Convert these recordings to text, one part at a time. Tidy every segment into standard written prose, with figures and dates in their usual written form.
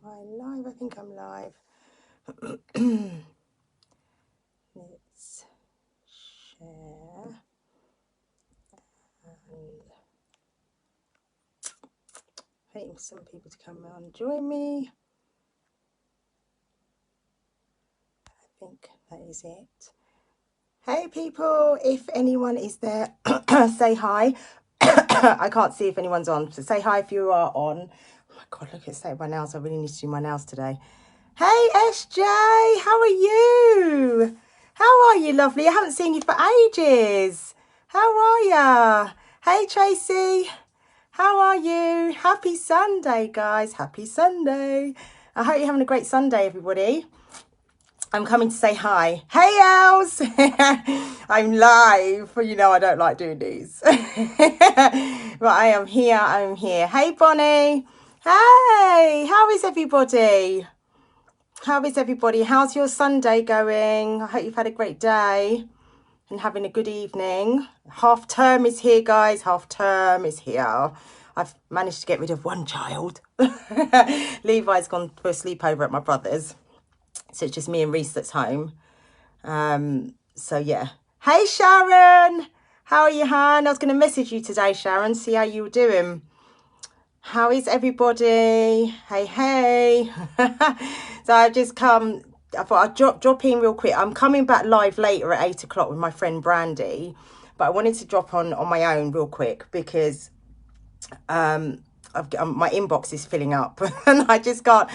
I live? I think I'm live. Let's share and waiting for some people to come and join me. I think that is it. Hey people, if anyone is there, say hi. I can't see if anyone's on, so say hi if you are on. Oh my god, look at state of my nails. I really need to do my nails today. Hey SJ, how are you? How are you, lovely? I haven't seen you for ages. How are ya? Hey Tracy, how are you? Happy Sunday, guys. Happy Sunday. I hope you're having a great Sunday, everybody. I'm coming to say hi. Hey, Els. I'm live. You know I don't like doing these. But I am here. I'm here. Hey, Bonnie. Hey, how is everybody? How is everybody? How's your Sunday going? I hope you've had a great day and having a good evening. Half term is here, guys. Half term is here. I've managed to get rid of one child. Levi's gone for a sleepover at my brother's. So it's just me and Reese that's home. So yeah. Hey Sharon, how are you, hon? I was going to message you today, Sharon, see how you were doing. How is everybody? Hey, hey. So I've just come. I thought I'd drop in real quick. I'm coming back live later at 8 o'clock with my friend Brandy, but I wanted to drop on my own real quick because my inbox is filling up and I just can't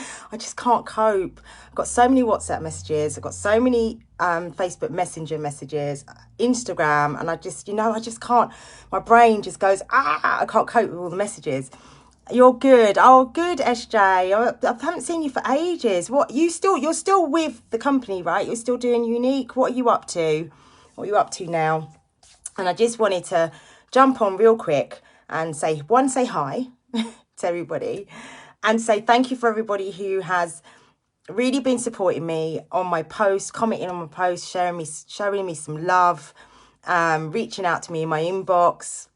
cope. I've got so many WhatsApp messages, I've got so many Facebook Messenger messages, Instagram, and I just can't. My brain just goes, I can't cope with all the messages. You're good. Oh, good, SJ. I haven't seen you for ages. You're still with the company, right? You're still doing Unique. What are you up to? What are you up to now? And I just wanted to jump on real quick and say hi to everybody and say thank you for everybody who has really been supporting me on my posts, commenting on my posts, showing me some love, reaching out to me in my inbox.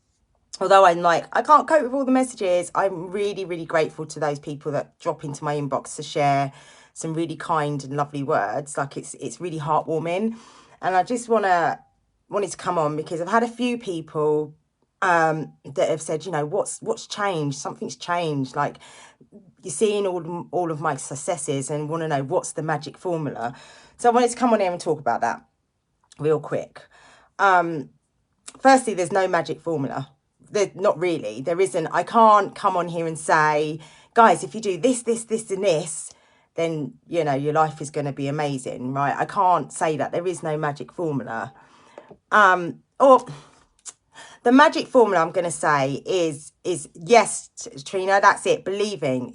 Although I'm like, I can't cope with all the messages, I'm really, really grateful to those people that drop into my inbox to share some really kind and lovely words. Like it's really heartwarming. And I just wanted to come on because I've had a few people that have said, what's changed? Something's changed. Like you're seeing all of my successes and want to know what's the magic formula. So I wanted to come on here and talk about that real quick. Firstly, there's no magic formula. Not really. There isn't. I can't come on here and say, guys, if you do this, this, this, and this, then, your life is going to be amazing, right? I can't say that. There is no magic formula. Or the magic formula I'm going to say is yes, Trina, that's it. Believing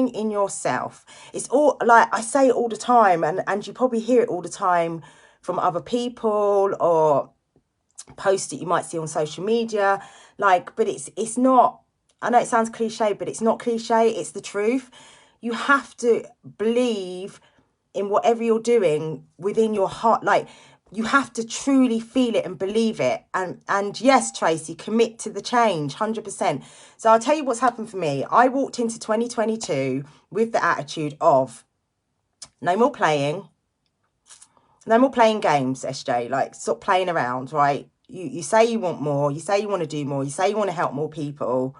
in yourself. It's all like I say it all the time, and you probably hear it all the time from other people or posts that you might see on social media, but it's not, I know it sounds cliche, but it's not cliche, it's the truth. You have to believe in whatever you're doing within your heart. You have to truly feel it and believe it. And yes, Tracy, commit to the change 100%. So I'll tell you what's happened for me. I walked into 2022 with the attitude of no more playing games, SJ. Stop playing around, right? You say you want more, you say you want to do more, you say you want to help more people,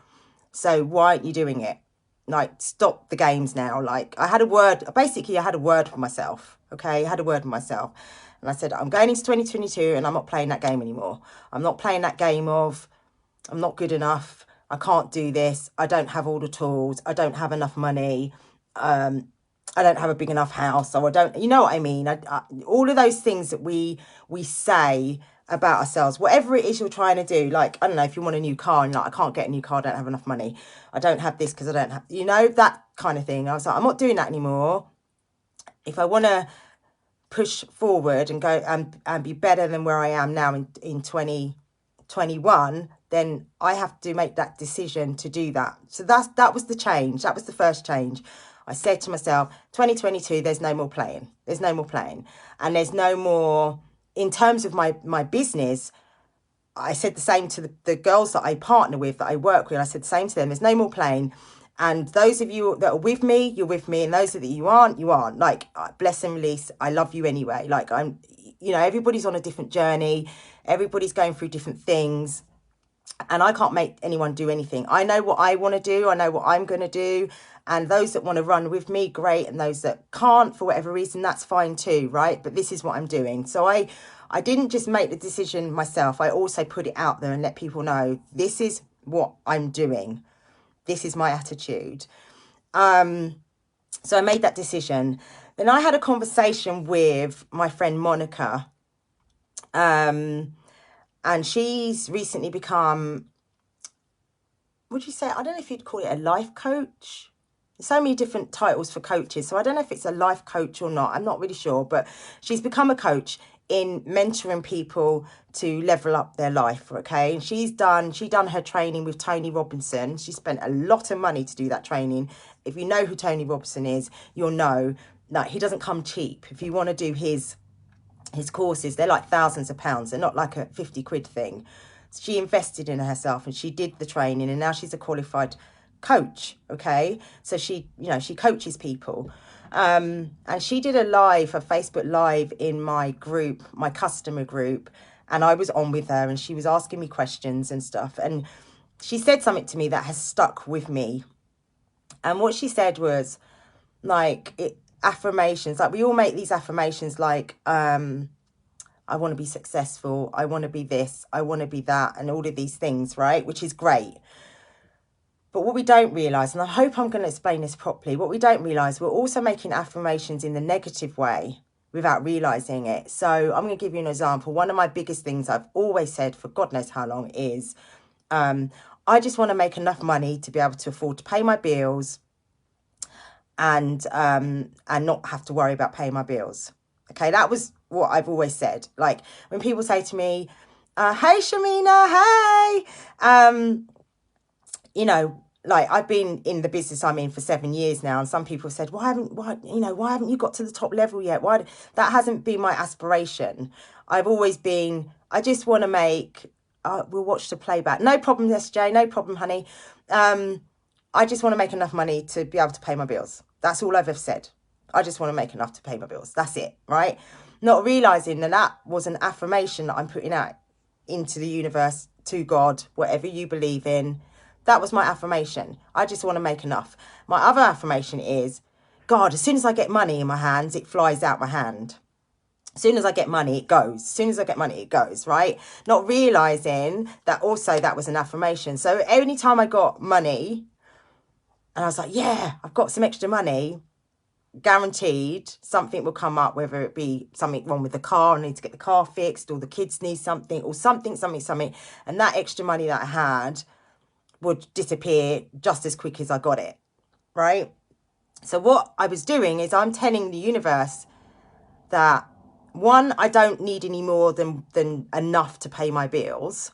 so why aren't you doing it? Stop the games now. I had a word for myself, okay? I had a word with myself and I said, I'm going into 2022 and I'm not playing that game anymore. I'm not playing that game of I'm not good enough, I can't do this, I don't have all the tools, I don't have enough money, I don't have a big enough house, so I don't, you know what I mean? All of those things that we say about ourselves, whatever it is you're trying to do. I don't know, if you want a new car and I can't get a new car, I don't have enough money, I don't have this because I don't have, that kind of thing. I was like, I'm not doing that anymore. If I want to push forward and go and be better than where I am now in 2021, then I have to make that decision to do that. So that was the change. That was the first change. I said to myself, 2022, there's no more playing. There's no more playing. And there's no more, in terms of my business, I said the same to the girls that I partner with, that I work with. I said the same to them. There's no more playing. And those of you that are with me, you're with me. And those that you aren't, you aren't. Like, bless and release. I love you anyway. Like, everybody's on a different journey. Everybody's going through different things. And I can't make anyone do anything. I know what I want to do. I know what I'm going to do. And those that want to run with me, great. And those that can't for whatever reason, that's fine too, right? But this is what I'm doing. So I didn't just make the decision myself. I also put it out there and let people know this is what I'm doing. This is my attitude. So I made that decision. Then I had a conversation with my friend Monica. And she's recently become, would you say, I don't know if you'd call it a life coach. There's so many different titles for coaches. So I don't know if it's a life coach or not. I'm not really sure. But she's become a coach in mentoring people to level up their life, okay? And she done her training with Tony Robinson. She spent a lot of money to do that training. If you know who Tony Robinson is, you'll know that he doesn't come cheap. If you want to do his courses, they're like thousands of pounds. They're not like a 50 quid thing. She invested in herself and she did the training, and now she's a qualified coach, okay? So she coaches people. And she did a Facebook live in my group, my customer group, and I was on with her and she was asking me questions and stuff. And she said something to me that has stuck with me. And what she said was affirmations, like we all make these affirmations like, I want to be successful, I want to be this, I want to be that, and all of these things, right? Which is great. But what we don't realise, and I hope I'm going to explain this properly, what we don't realise, we're also making affirmations in the negative way without realising it. So I'm going to give you an example. One of my biggest things I've always said for God knows how long is, I just want to make enough money to be able to afford to pay my bills and not have to worry about paying my bills. Okay, that was what I've always said. Like when people say to me, hey Shamina, hey, like I've been in the business I'm in for 7 years now, and some people have said, why haven't you got to the top level yet? That hasn't been my aspiration. I've always been, I just want to make, we'll watch the playback. No problem, SJ, no problem, honey. I just want to make enough money to be able to pay my bills. That's all I've ever said. I just want to make enough to pay my bills. That's it, right? Not realising that was an affirmation that I'm putting out into the universe, to God, whatever you believe in. That was my affirmation. I just want to make enough. My other affirmation is, God, as soon as I get money in my hands, it flies out my hand. As soon as I get money, it goes. As soon as I get money, it goes, right? Not realising that also that was an affirmation. So any time I got money, and I was like, yeah, I've got some extra money, guaranteed something will come up, whether it be something wrong with the car, I need to get the car fixed, or the kids need something, or something. And that extra money that I had would disappear just as quick as I got it, right? So what I was doing is I'm telling the universe that, one, I don't need any more than enough to pay my bills.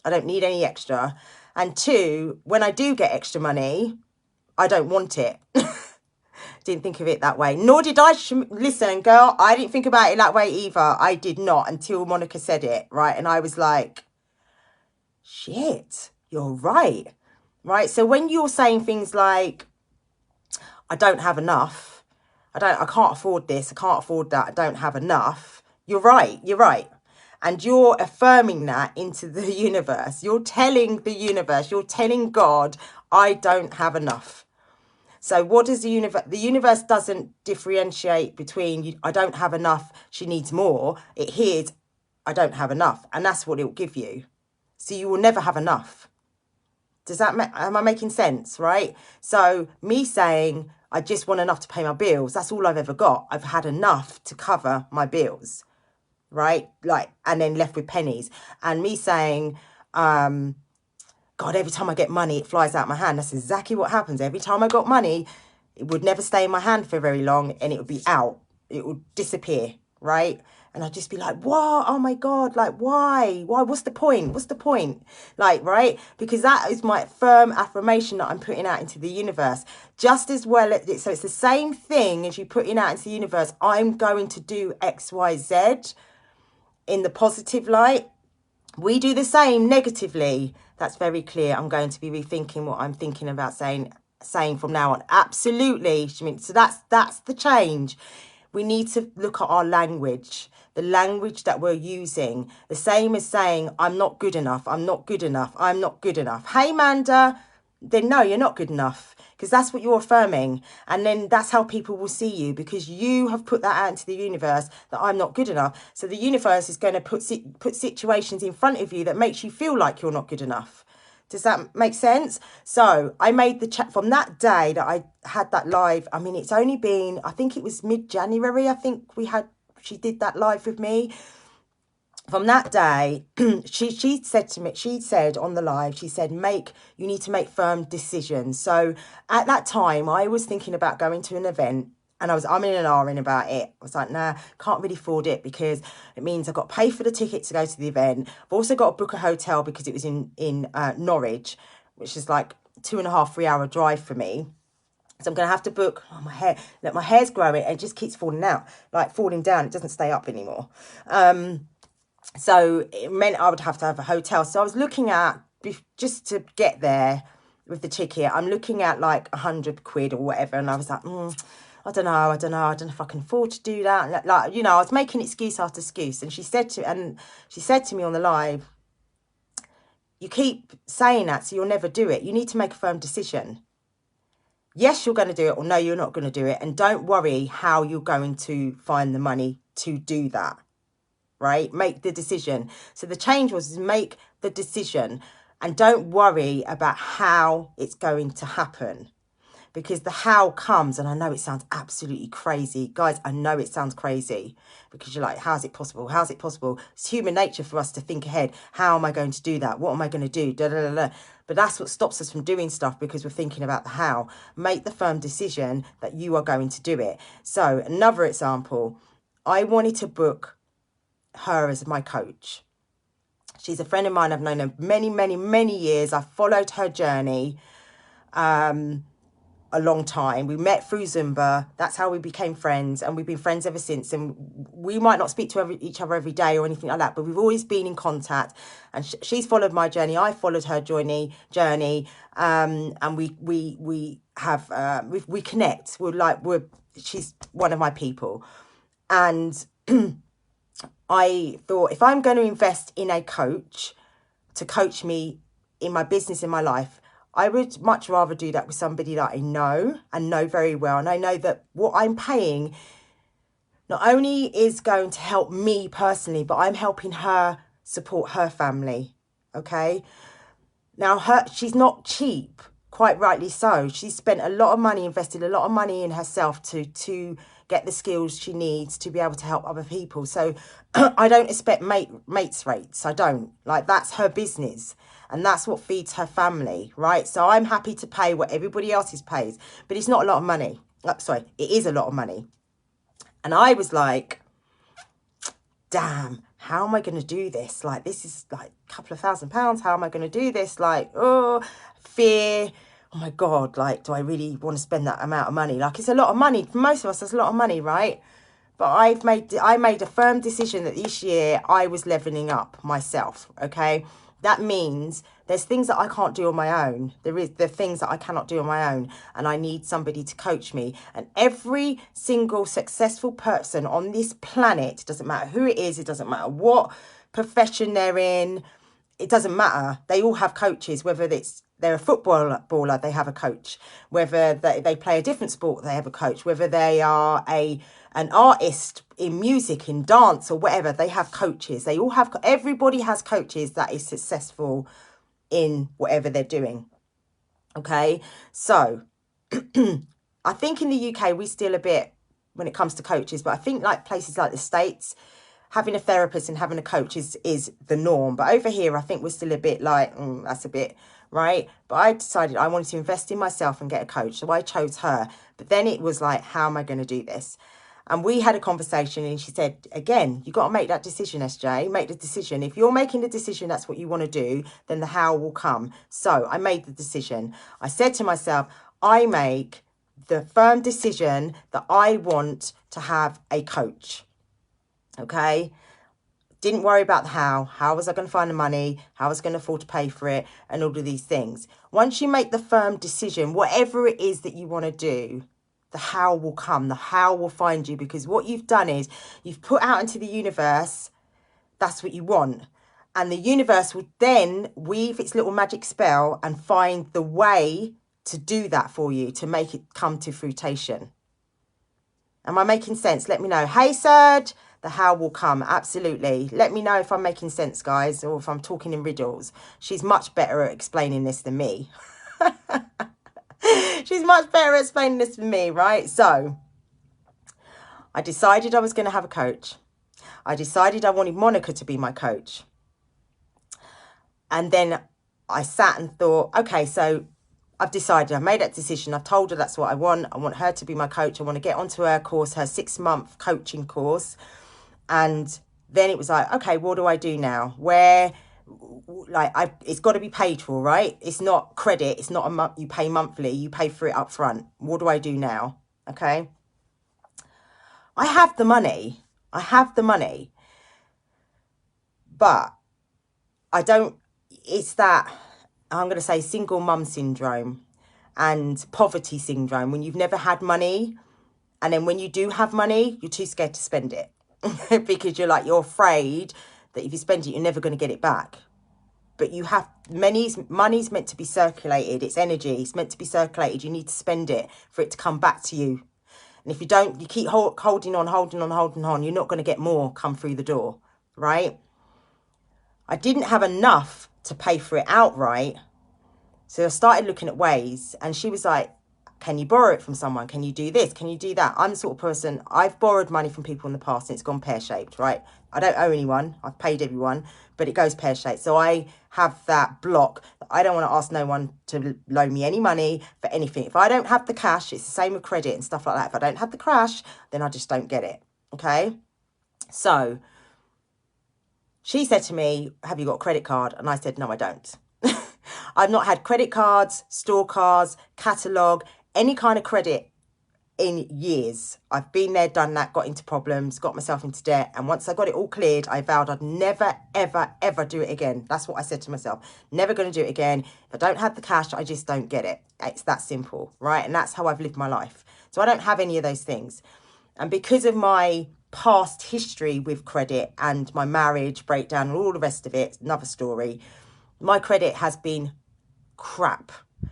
I don't need any extra. And two, when I do get extra money, I don't want it. Didn't think of it that way. Nor did I. Listen, girl, I didn't think about it that way either. I did not until Monica said it, right? And I was like, shit, you're right. Right? So when you're saying things like, I don't have enough, I can't afford this, I can't afford that, I don't have enough, you're right. And you're affirming that into the universe. You're telling the universe, you're telling God, I don't have enough. So what does the universe doesn't differentiate between, I don't have enough, she needs more. It hears, I don't have enough. And that's what it will give you. So you will never have enough. Am I making sense, right? So me saying, I just want enough to pay my bills, that's all I've ever got. I've had enough to cover my bills, right? Like, and then left with pennies. And me saying, God, every time I get money, it flies out my hand. That's exactly what happens. Every time I got money, it would never stay in my hand for very long, and it would be out. It would disappear, right? And I'd just be like, what? Oh my God, like, why? What's the point? What's the point? Like, right? Because that is my firm affirmation that I'm putting out into the universe. Just as well, so it's the same thing as you putting out into the universe. I'm going to do X, Y, Z in the positive light. We do the same negatively. That's very clear. I'm going to be rethinking what I'm thinking about saying saying from now on. Absolutely. So that's the change. We need to look at our language, the language that we're using. The same as saying, I'm not good enough, I'm not good enough, I'm not good enough. Hey, Manda, then no, you're not good enough, because that's what you're affirming. And then that's how people will see you, because you have put that out into the universe that I'm not good enough. So the universe is going to put situations in front of you that makes you feel like you're not good enough. Does that make sense? So I made the chat from that day that I had that live. I mean, it's only been, I think it was mid-January. I think she did that live with me. From that day, she said to me, she said on the live, she said, you need to make firm decisions. So at that time, I was thinking about going to an event, and I'm in an R in about it. I was like, nah, can't really afford it, because it means I've got to pay for the ticket to go to the event. I've also got to book a hotel because it was in Norwich, which is like 2.5, 3 hour drive for me. So I'm going to have to book my hair. Look, my hair's growing and it just keeps falling out, like falling down. It doesn't stay up anymore. So it meant I would have to have a hotel. So I was looking at, just to get there with the ticket, I'm looking at like 100 quid or whatever. And I was like, I don't know if I can afford to do that. Like, you know, I was making excuse after excuse. And she said to me on the live, you keep saying that, so you'll never do it. You need to make a firm decision. Yes, you're going to do it, or no, you're not going to do it. And don't worry how you're going to find the money to do that. Right? Make the decision. So the change was make the decision, and don't worry about how it's going to happen, because the how comes. And I know it sounds absolutely crazy, guys. I know it sounds crazy, because you're like, how's it possible? How's it possible? It's human nature for us to think ahead. How am I going to do that? What am I going to do? Da, da, da, da. But that's what stops us from doing stuff, because we're thinking about the how. Make the firm decision that you are going to do it. So another example, I wanted to book her as my coach. She's a friend of mine. I've known her many years. I've followed her journey a long time. We met through Zumba. That's how we became friends, and we've been friends ever since. And we might not speak to each other every day or anything like that, but we've always been in contact. And she's followed my journey. I followed her journey. And we have we connect. She's one of my people, and I thought, if I'm going to invest in a coach to coach me in my business, in my life, I would much rather do that with somebody that I know and know very well. And I know that what I'm paying not only is going to help me personally, but I'm helping her support her family. Okay. Now, she's not cheap, quite rightly so. She's spent a lot of money, invested a lot of money in herself to get the skills she needs to be able to help other people. So I don't expect mates rates. I don't. Like, that's her business, and that's what feeds her family, right? So I'm happy to pay what everybody else pays, but it's not a lot of money. Sorry, it is a lot of money. And I was like, damn, how am I going to do this? Like, this is like a couple of £1,000. How am I going to do this? Like, oh, fear. Oh my God, like, do I really want to spend that amount of money? Like, it's a lot of money. For most of us, that's a lot of money, right? But I made a firm decision that this year I was leveling up myself, okay? That means there's things that I can't do on my own. There are things that I cannot do on my own, and I need somebody to coach me. And every single successful person on this planet, doesn't matter who it is, it doesn't matter what profession they're in, it doesn't matter. They all have coaches, whether they're a footballer, they have a coach. Whether they play a different sport, they have a coach. Whether they are an artist in music, in dance, or whatever, they have coaches. Everybody has coaches that is successful in whatever they're doing. Okay, so I think in the UK, we still a bit when it comes to coaches, but I think like places like the States, having a therapist and having a coach is the norm. But over here, I think we're still a bit like, that's a bit, right? But I decided I wanted to invest in myself and get a coach. So I chose her. But then it was like, how am I going to do this? And we had a conversation, and she said, again, you got to make that decision, SJ. Make the decision. If you're making the decision, that's what you want to do, then the how will come. So I made the decision. I said to myself, I make the firm decision that I want to have a coach. Okay, Didn't worry about the how was I going to find the money, how was I going to afford to pay for it, and all of these things. Once you make the firm decision, whatever it is that you want to do, the how will come, the how will find you, because what you've done is you've put out into the universe, that's what you want. And the universe will then weave its little magic spell and find the way to do that for you, to make it come to fruition. Am I making sense? Let me know. Hey, Serge. The how will come. Absolutely. Let me know if I'm making sense, guys, or if I'm talking in riddles. She's much better at explaining this than me. She's much better at explaining this than me, right? So I decided I was going to have a coach. I decided I wanted Monica to be my coach. And then I sat and thought, okay, so I've decided, I've made that decision. I've told her that's what I want. I want her to be my coach. I want to get onto her course, her 6-month coaching course. And then it was like, okay, what do I do now? Where, like, it's got to be paid for, right? It's not credit. It's not a month. You pay monthly. You pay for it up front. What do I do now? Okay. I have the money. I have the money. But I don't, it's that, I'm going to say, single mum syndrome and poverty syndrome, when you've never had money, and then when you do have money, you're too scared to spend it because you're afraid that if you spend it, you're never going to get it back. But you have, money's meant to be circulated. It's energy. It's meant to be circulated. You need to spend it for it to come back to you. And if you don't, you keep holding on, you're not going to get more come through the door, right? I didn't have enough to pay for it outright. So I started looking at ways, and she was like, can you borrow it from someone? Can you do this? Can you do that? I'm the sort of person, I've borrowed money from people in the past and it's gone pear-shaped, right? I don't owe anyone. I've paid everyone, but it goes pear-shaped. So I have that block. I don't want to ask no one to loan me any money for anything. If I don't have the cash, it's the same with credit and stuff like that. If I don't have the cash, then I just don't get it. Okay? So she said to me, have you got a credit card? And I said, no, I don't. I've not had credit cards, store cards, catalogue, any kind of credit in years. I've been there, done that, got into problems, got myself into debt. And once I got it all cleared, I vowed I'd never, ever, ever do it again. That's what I said to myself. Never going to do it again. If I don't have the cash, I just don't get it. It's that simple, right? And that's how I've lived my life. So I don't have any of those things. And because of my past history with credit and my marriage breakdown and all the rest of it, another story, my credit has been crap.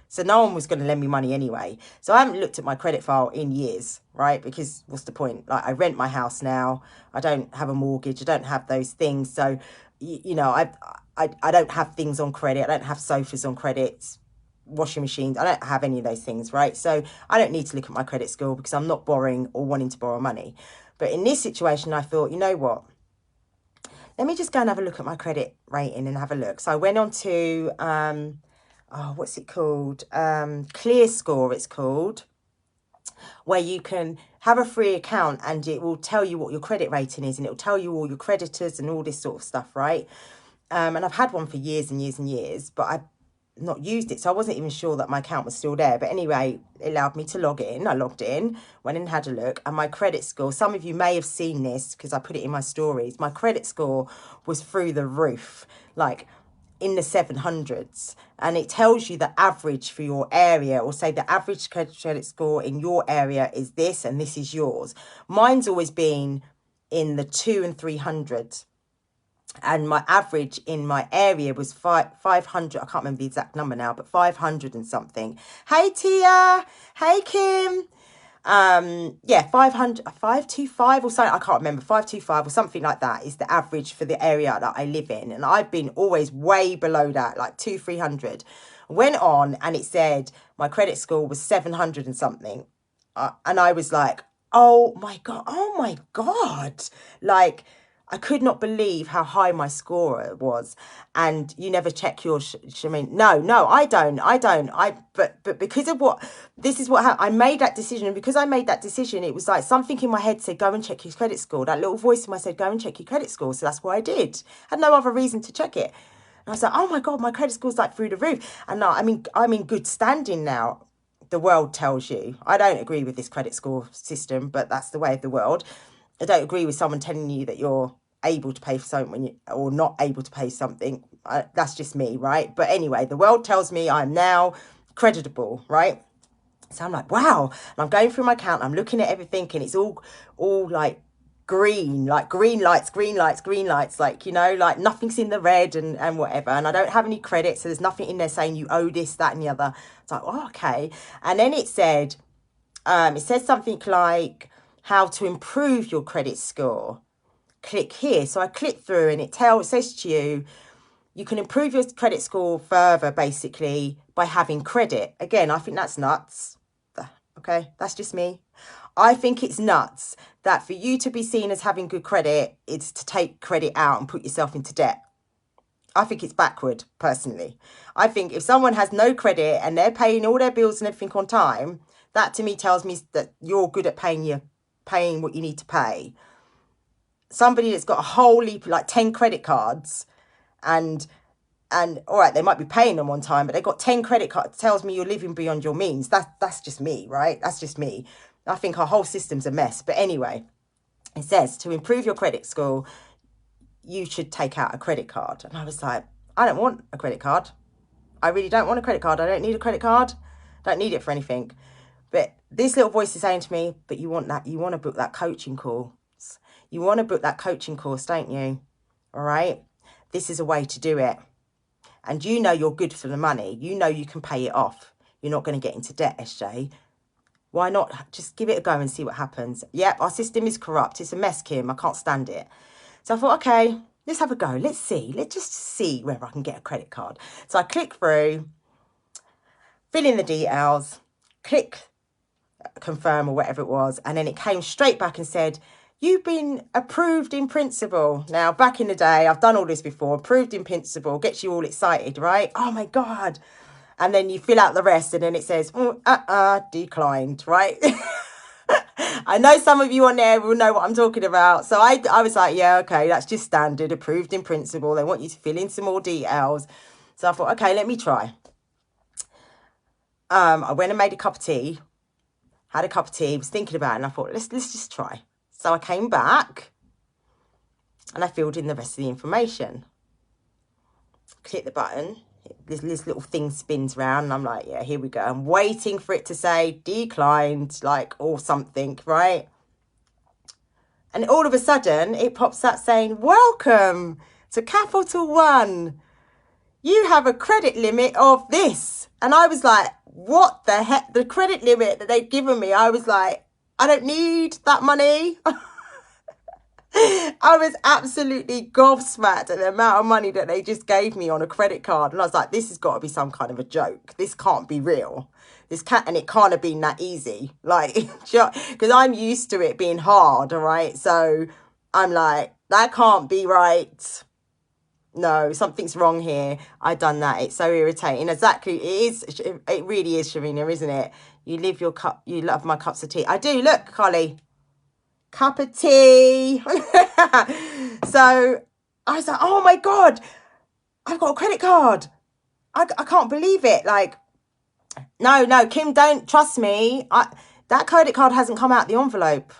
So no one was going to lend me money anyway. So I haven't looked at my credit file in years, right? Because what's the point? Like, I rent my house now. I don't have a mortgage. I don't have those things. So, you know, I don't have things on credit. I don't have sofas on credit, washing machines. I don't have any of those things, right? So I don't need to look at my credit score because I'm not borrowing or wanting to borrow money. But in this situation, I thought, you know what? Let me just go and have a look at my credit rating and have a look. So I went on to, what's it called? ClearScore, it's called, where you can have a free account and it will tell you what your credit rating is, and it will tell you all your creditors and all this sort of stuff, right? And I've had one for years and years and years, but I've not used it, so I wasn't even sure that my account was still there. But anyway, it allowed me to log in. I logged in, went and had a look, and my credit score, some of you may have seen this because I put it in my stories, my credit score was through the roof, like in the 700s. And it tells you the average for your area, or say the average credit score in your area is this, and this is yours. Mine's always been in the 200 and 300s. And my average in my area was 500. I can't remember the exact number now, but 500 and something. Hey, Tia. Hey, Kim. Yeah, 500, 525 or something. I can't remember. 525 or something like that is the average for the area that I live in. And I've been always way below that, like 200-300. Went on and it said my credit score was 700 and something. And I was like, oh my God. Like, I could not believe how high my score was. And you never check your, no, I don't. But because of this is what happened. I made that decision. And because I made that decision, it was like something in my head said, go and check your credit score. That little voice in my head said, go and check your credit score. So that's what I did. I had no other reason to check it. And I was like, oh my God, my credit score's like through the roof. And now, I'm in good standing now. The world tells you. I don't agree with this credit score system, but that's the way of the world. I don't agree with someone telling you that you're able to pay for something when you, or not able to pay something. That's just me, right? But anyway, the world tells me I'm now creditable, right? So I'm like, wow. And I'm going through my account, I'm looking at everything, and it's all like green, like green lights, like, you know, like nothing's in the red and whatever. And I don't have any credit, so there's nothing in there saying you owe this, that, and the other. It's like, oh, okay. And then it said, it says something like how to improve your credit score. Click here. So I click through, and it says to you, you can improve your credit score further, basically, by having credit. Again, I think that's nuts. Okay, that's just me. I think it's nuts that for you to be seen as having good credit, it's to take credit out and put yourself into debt. I think it's backward, personally. I think if someone has no credit and they're paying all their bills and everything on time, that to me tells me that you're good at paying what you need to pay. Somebody that's got a whole heap, like 10 credit cards, and all right, they might be paying them on time, but they've got 10 credit cards, tells me you're living beyond your means. That's just me, right? That's just me. I think our whole system's a mess. But anyway, it says to improve your credit score, you should take out a credit card. And I was like, I don't want a credit card. I really don't want a credit card. I don't need a credit card. Don't need it for anything. But this little voice is saying to me, but you want to book that coaching course. You want to book that coaching course, don't you? All right. This is a way to do it. And you know you're good for the money. You know you can pay it off. You're not going to get into debt, SJ. Why not just give it a go and see what happens? Yep, our system is corrupt. It's a mess, Kim. I can't stand it. So I thought, okay, let's have a go. Let's see. Let's just see whether I can get a credit card. So I click through, fill in the details, click confirm or whatever it was. And then it came straight back and said, you've been approved in principle. Now, back in the day, I've done all this before. Approved in principle gets you all excited, right? Oh, my God. And then you fill out the rest and then it says, declined, right? I know some of you on there will know what I'm talking about. So I was like, yeah, okay, that's just standard, approved in principle. They want you to fill in some more details. So I thought, okay, let me try. I went and made a cup of tea, had a cup of tea, was thinking about it, and I thought, let's just try. So I came back and I filled in the rest of the information. Click the button. This little thing spins round and I'm like, yeah, here we go. I'm waiting for it to say declined, like, or something, right? And all of a sudden it pops up saying, welcome to Capital One. You have a credit limit of this. And I was like, what the heck? The credit limit that they'd given me, I was like, I don't need that money. I was absolutely gobsmacked at the amount of money that they just gave me on a credit card. And I was like, this has got to be some kind of a joke. This can't be real. And it can't have been that easy. Like, because I'm used to it being hard, all right? So I'm like, that can't be right. No, something's wrong here. I've done that. It's so irritating. Exactly. It really is, Sharina, isn't it? You love my cups of tea. I do. Look, Carly. Cup of tea. So I was like, oh my God, I've got a credit card. I can't believe it. Like, no, Kim, don't trust me. That credit card hasn't come out the envelope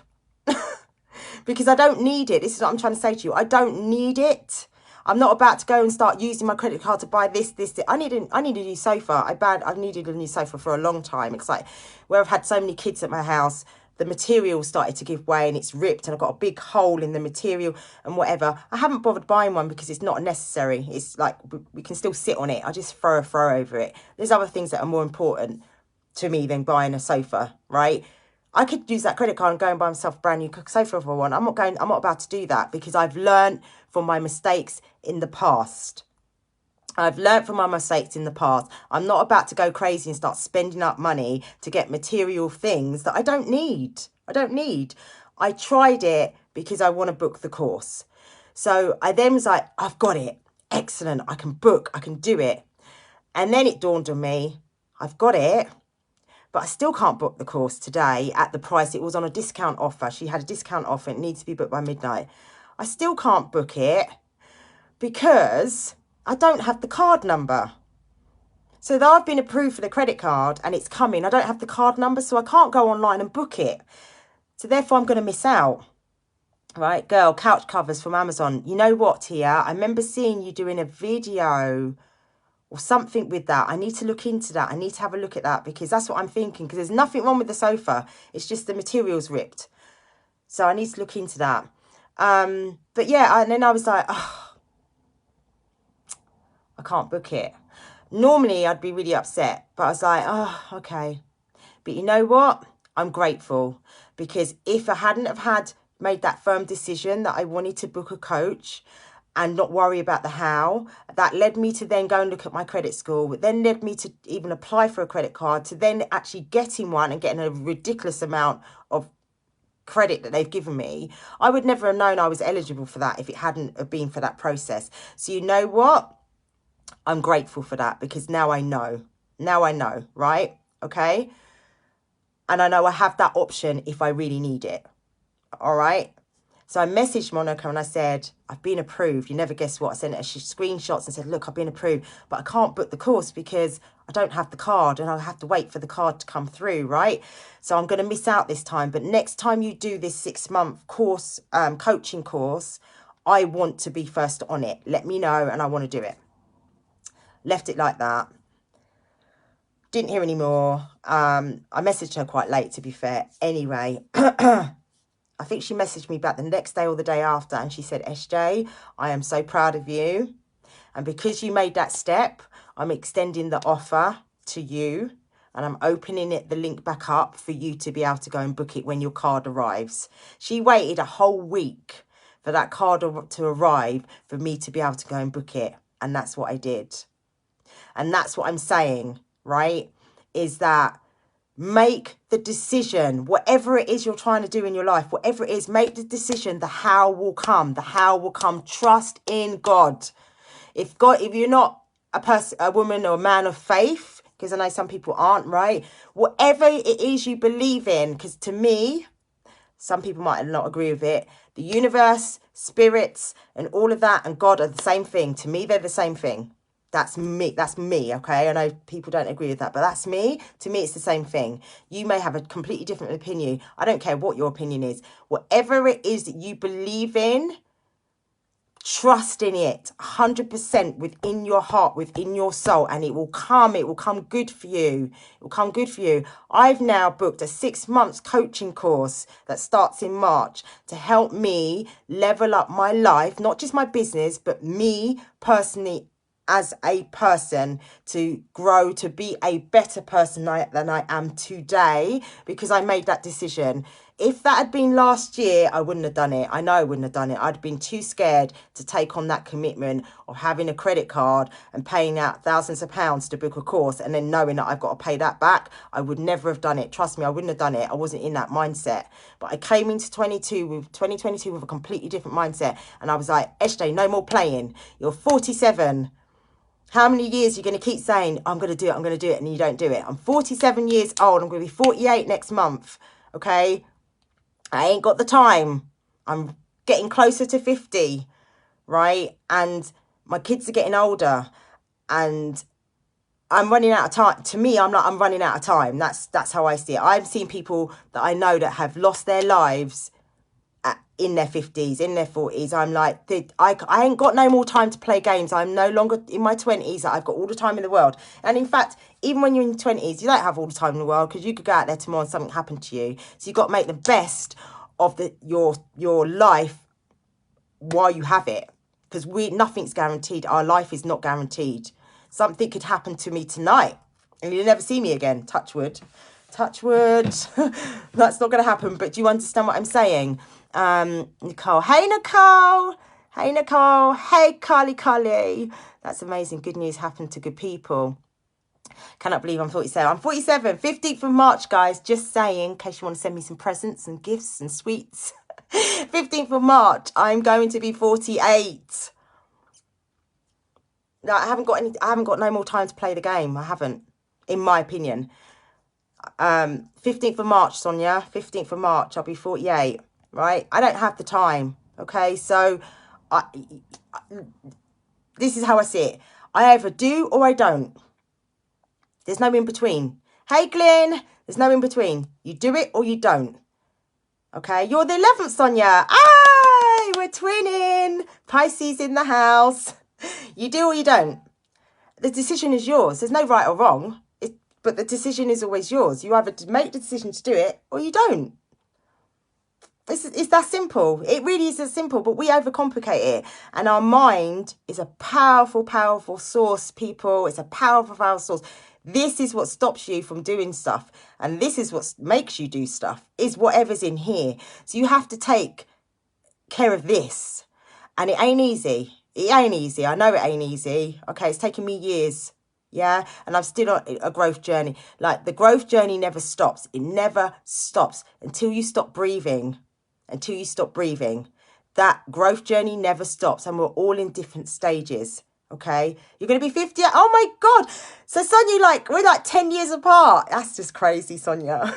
because I don't need it. This is what I'm trying to say to you. I don't need it. I'm not about to go and start using my credit card to buy this. I need a new sofa. I've needed a new sofa for a long time. It's like where I've had so many kids at my house, the material started to give way and it's ripped and I've got a big hole in the material and whatever. I haven't bothered buying one because it's not necessary. It's like we can still sit on it. I just throw over it. There's other things that are more important to me than buying a sofa, right? I could use that credit card and go and buy myself a brand new sofa if I want. I'm not about to do that because I've learned from my mistakes in the past. I'm not about to go crazy and start spending up money to get material things that I don't need. I tried it because I want to book the course. So I then was like, I've got it. Excellent. I can book. I can do it. And then it dawned on me, I've got it, but I still can't book the course today at the price. It was on a discount offer. She had a discount offer. It needs to be booked by midnight. I still can't book it because I don't have the card number. So though I've been approved for the credit card and it's coming, I don't have the card number, so I can't go online and book it. So therefore I'm going to miss out. Right, girl, couch covers from Amazon. You know what, Tia? I remember seeing you doing a video or something with that. I need to look into that. I need to have a look at that because that's what I'm thinking. Because there's nothing wrong with the sofa. It's just the material's ripped. So I need to look into that. But yeah, and then I was like, oh, I can't book it. Normally, I'd be really upset. But I was like, oh, okay. But you know what? I'm grateful because if I hadn't have made that firm decision that I wanted to book a coach and not worry about the how, that led me to then go and look at my credit score, then led me to even apply for a credit card, to then actually getting one and getting a ridiculous amount of credit that they've given me. I would never have known I was eligible for that if it hadn't have been for that process. So you know what? I'm grateful for that because now I know. Now I know, right? Okay. And I know I have that option if I really need it. All right. So I messaged Monica and I said, I've been approved. You never guess what? I sent her screenshots and said, look, I've been approved, but I can't book the course because I don't have the card and I'll have to wait for the card to come through, right? So I'm going to miss out this time. But next time you do this 6-month course, coaching course, I want to be first on it. Let me know and I want to do it. Left it like that. Didn't hear any more. I messaged her quite late, to be fair. Anyway, I think she messaged me back the next day or the day after. And she said, SJ, I am so proud of you. And because you made that step, I'm extending the offer to you. And I'm opening the link back up for you to be able to go and book it when your card arrives. She waited a whole week for that card to arrive for me to be able to go and book it. And that's what I did. And that's what I'm saying, right? Is that make the decision, whatever it is you're trying to do in your life, whatever it is, make the decision. The how will come. The how will come. Trust in God. If you're not a woman or a man of faith, because I know some people aren't, right? Whatever it is you believe in, because to me, some people might not agree with it. The universe, spirits, and all of that, and God are the same thing. To me, they're the same thing. That's me, okay? I know people don't agree with that, but that's me. To me, it's the same thing. You may have a completely different opinion. I don't care what your opinion is. Whatever it is that you believe in, trust in it 100% within your heart, within your soul, and it will come good for you. It will come good for you. I've now booked a 6 months coaching course that starts in March to help me level up my life, not just my business, but me personally as a person, to grow, to be a better person than I am today, because I made that decision. If that had been last year, I wouldn't have done it. I know I wouldn't have done it. I'd have been too scared to take on that commitment of having a credit card and paying out thousands of pounds to book a course and then knowing that I've got to pay that back. I would never have done it. Trust me, I wouldn't have done it. I wasn't in that mindset. But I came into 2022 with a completely different mindset. And I was like, Eshte, no more playing. You're 47. How many years are you going to keep saying, I'm going to do it, and you don't do it? I'm 47 years old. I'm going to be 48 next month, okay? I ain't got the time. I'm getting closer to 50, right? And my kids are getting older, and I'm running out of time. To me, I'm running out of time. That's how I see it. I've seen people that I know that have lost their lives in their 50s, in their 40s. I'm like, I ain't got no more time to play games. I'm no longer in my 20s. I've got all the time in the world. And in fact, even when you're in your 20s, you don't have all the time in the world, because you could go out there tomorrow and something happened to you. So you've got to make the best of your life while you have it, because nothing's guaranteed. Our life is not guaranteed. Something could happen to me tonight and you'll never see me again. Touch wood. Touch wood. That's not going to happen. But do you understand what I'm saying? Nicole. Hey, Nicole. Hey, Nicole. Hey, Carly. That's amazing. Good news happened to good people. Cannot believe I'm 47. I'm 47. 15th of March, guys. Just saying, in case you want to send me some presents and gifts and sweets. 15th of March, I'm going to be 48. No, I haven't got no more time to play the game. I haven't, in my opinion. 15th of March, Sonia. 15th of March, I'll be 48. Right? I don't have the time. Okay, so this is how I see it. I either do or I don't. There's no in between. Hey, Glenn. There's no in between. You do it or you don't. Okay, you're the 11th, Sonia. Ah! we're twinning. Pisces in the house. You do or you don't. The decision is yours. There's no right or wrong. But the decision is always yours. You either make the decision to do it or you don't. It's that simple. It really is that simple, but we overcomplicate it. And our mind is a powerful, powerful source, people. It's a powerful, powerful source. This is what stops you from doing stuff. And this is what makes you do stuff, is whatever's in here. So you have to take care of this. And it ain't easy. It ain't easy. I know it ain't easy. Okay, it's taken me years. Yeah, and I'm still on a growth journey. Like, the growth journey never stops. It never stops until you stop breathing. Until you stop breathing. That growth journey never stops, and we're all in different stages. Okay, you're going to be 50. Oh my God. So Sonia, we're 10 years apart. That's just crazy, Sonia.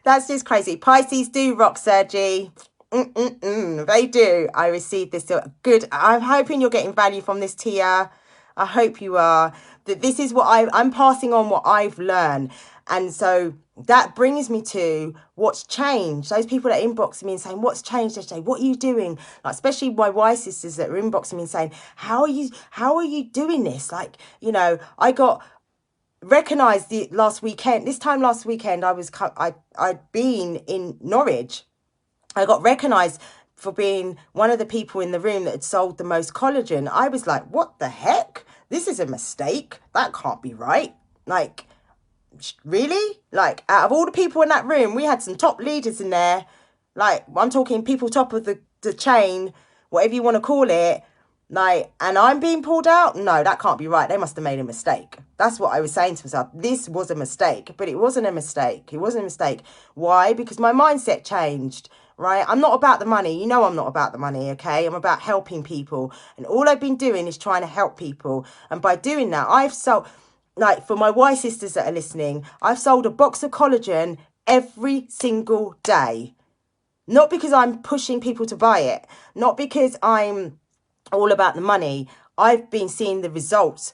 That's just crazy. Pisces do rock, Sergi. They do. I received this. So good. I'm hoping you're getting value from this, Tia. I hope you are. That this is what I'm passing on, what I've learned. And so that brings me to what's changed. Those people that inbox me and saying, what's changed yesterday? What are you doing? Especially my Y sisters that are inboxing me and saying, how are you doing this? I got recognised last weekend. This time last weekend, I'd been in Norwich. I got recognised for being one of the people in the room that had sold the most collagen. I was like, what the heck? This is a mistake. That can't be right. Really? Out of all the people in that room, we had some top leaders in there. I'm talking people top of the chain, whatever you want to call it. And I'm being pulled out? No, that can't be right. They must have made a mistake. That's what I was saying to myself. This was a mistake, but it wasn't a mistake. It wasn't a mistake. Why? Because my mindset changed, right? I'm not about the money. You know I'm not about the money, okay? I'm about helping people. And all I've been doing is trying to help people. And by doing that, I've sold... for my Y sisters that are listening, I've sold a box of collagen every single day. Not because I'm pushing people to buy it. Not because I'm all about the money. I've been seeing the results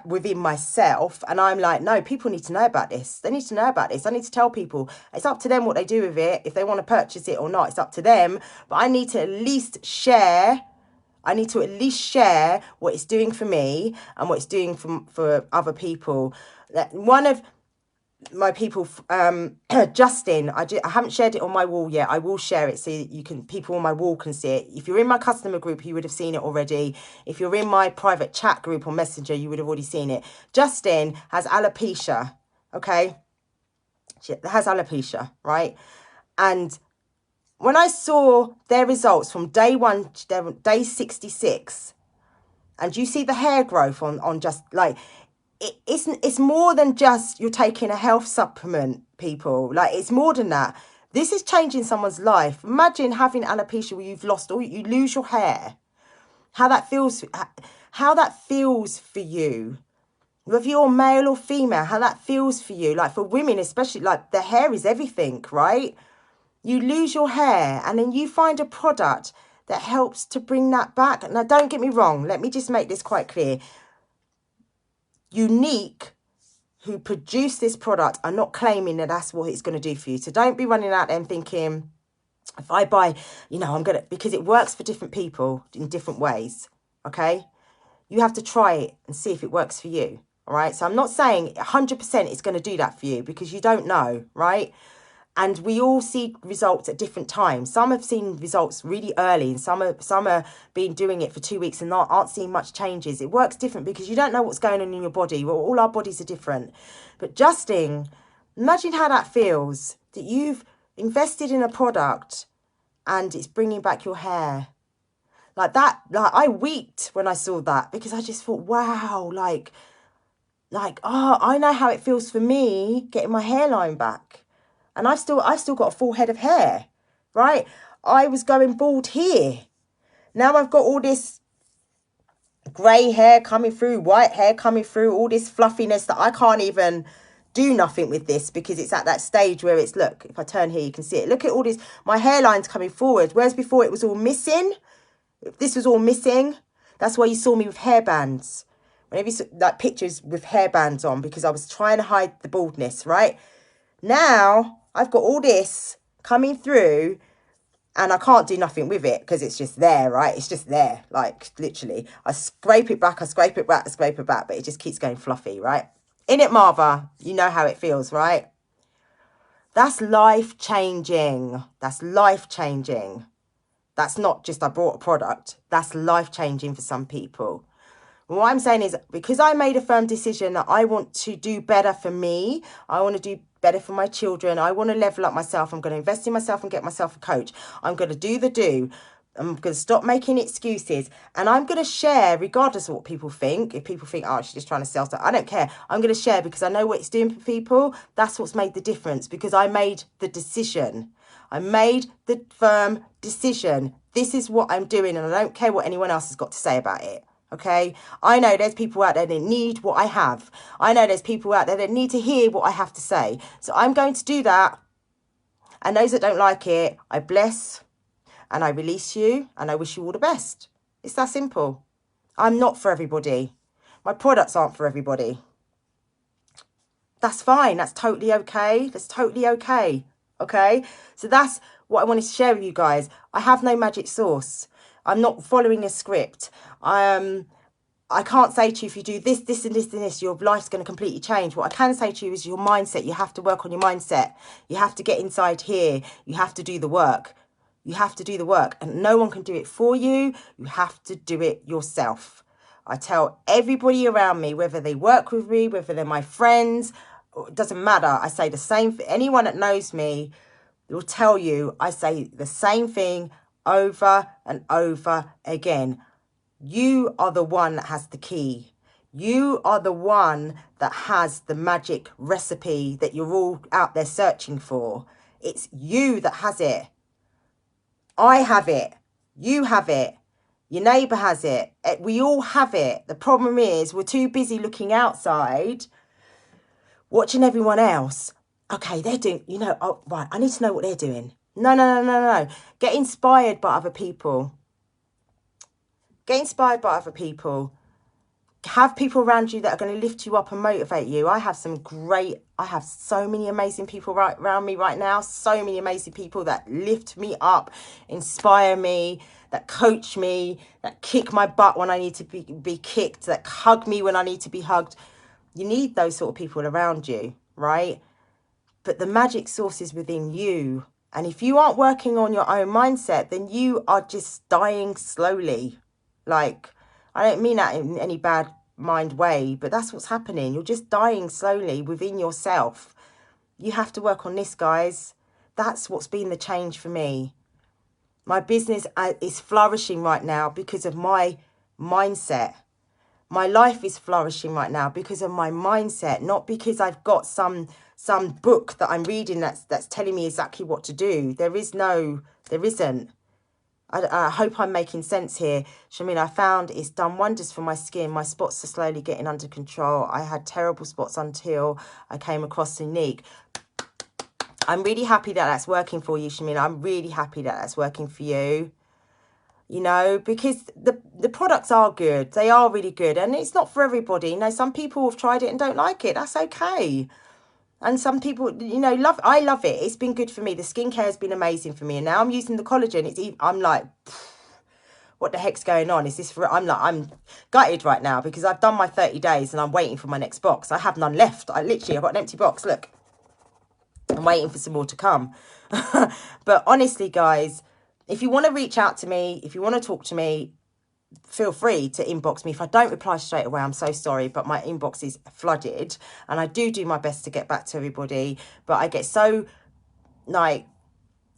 within myself. And I'm like, no, people need to know about this. They need to know about this. I need to tell people. It's up to them what they do with it. If they want to purchase it or not, it's up to them. But I need to at least share... what it's doing for me and what it's doing for other people. One of my people, Justin, I haven't shared it on my wall yet. I will share it so people on my wall can see it. If you're in my customer group, you would have seen it already. If you're in my private chat group or Messenger, you would have already seen it. Justin has alopecia, okay? She has alopecia, right? And when I saw their results from day 1, day 66, and you see the hair growth on just it's more than just you're taking a health supplement, people. It's more than that. This is changing someone's life. Imagine having alopecia where you've lost you lose your hair. How that feels for you. Whether you're male or female, how that feels for you. For women especially, the hair is everything, right? You lose your hair and then you find a product that helps to bring that back. Now, don't get me wrong. Let me just make this quite clear. Unique, who produced this product, are not claiming that that's what it's going to do for you. So don't be running out there and thinking, if I buy, because it works for different people in different ways. Okay. You have to try it and see if it works for you. All right. So I'm not saying 100% it's going to do that for you because you don't know. Right. And we all see results at different times. Some have seen results really early and some are been doing it for 2 weeks and aren't seeing much changes. It works different because you don't know what's going on in your body. Well, all our bodies are different. But Justin, imagine how that feels, that you've invested in a product and it's bringing back your hair. I wept when I saw that because I just thought, wow, I know how it feels for me getting my hairline back. And I've still got a full head of hair, right? I was going bald here. Now I've got all this grey hair coming through, white hair coming through, all this fluffiness that I can't even do nothing with this because it's at that stage where it's, look, if I turn here, you can see it. Look at all this, my hairline's coming forward. Whereas before it was all missing. This was all missing. That's why you saw me with hairbands. Whenever you saw pictures with hairbands on because I was trying to hide the baldness, right? Now I've got all this coming through and I can't do nothing with it because it's just there, right? It's just there, like literally. I scrape it back, I scrape it back, I scrape it back, but it just keeps going fluffy, right? In it, Marva, you know how it feels, right? That's life-changing. That's life-changing. That's not just I bought a product. That's life-changing for some people. What I'm saying is, because I made a firm decision that I want to do better for me, I want to do better for my children, I want to level up myself, I'm going to invest in myself and get myself a coach. I'm going to do. I'm going to stop making excuses, and I'm going to share regardless of what people think. If people think, oh, she's just trying to sell stuff, I don't care. I'm going to share because I know what it's doing for people. That's what's made the difference, because I made the decision. I made the firm decision. This is what I'm doing, and I don't care what anyone else has got to say about it. Okay, I know there's people out there that need what I have. I know there's people out there that need to hear what I have to say. So I'm going to do that. And those that don't like it, I bless and I release you and I wish you all the best. It's that simple. I'm not for everybody. My products aren't for everybody. That's fine. That's totally okay. That's totally okay. Okay, so that's what I wanted to share with you guys. I have no magic sauce. I'm not following a script. I can't say to you, if you do this, this, and this, and this, your life's going to completely change. What I can say to you is your mindset. You have to work on your mindset. You have to get inside here. You have to do the work. You have to do the work. And no one can do it for you. You have to do it yourself. I tell everybody around me, whether they work with me, whether they're my friends, it doesn't matter. I say the same for anyone that knows me will tell you, I say the same thing over and over again. You are the one that has the key. You are the one that has the magic recipe that you're all out there searching for. It's you that has it. I have it. You have it. Your neighbour has it. We all have it. The problem is we're too busy looking outside, watching everyone else. Okay, they're doing, oh, right, I need to know what they're doing. No. Get inspired by other people. Get inspired by other people. Have people around you that are going to lift you up and motivate you. I have so many amazing people right around me right now. So many amazing people that lift me up, inspire me, that coach me, that kick my butt when I need to be kicked, that hug me when I need to be hugged. You need those sort of people around you, right? But the magic source is within you. And if you aren't working on your own mindset, then you are just dying slowly. Like, I don't mean that in any bad mind way, but that's what's happening. You're just dying slowly within yourself. You have to work on this, guys. That's what's been the change for me. My business is flourishing right now because of my mindset. My life is flourishing right now because of my mindset, not because I've got some book that I'm reading that's telling me exactly what to do. There isn't. I hope I'm making sense here. Shameen, I found it's done wonders for my skin. My spots are slowly getting under control. I had terrible spots until I came across Unique. I'm really happy that that's working for you, Shameen. I'm really happy that that's working for you. Because the products are good. They are really good. And it's not for everybody. Some people have tried it and don't like it. That's okay. And some people, I love it. It's been good for me. The skincare has been amazing for me. And now I'm using the collagen. I'm like, what the heck's going on? Is this for, I'm gutted right now because I've done my 30 days and I'm waiting for my next box. I have none left. I've got an empty box. Look, I'm waiting for some more to come. But honestly, guys, if you want to reach out to me, if you want to talk to me, feel free to inbox me. If I don't reply straight away, I'm so sorry, but my inbox is flooded and I do my best to get back to everybody, but I get so,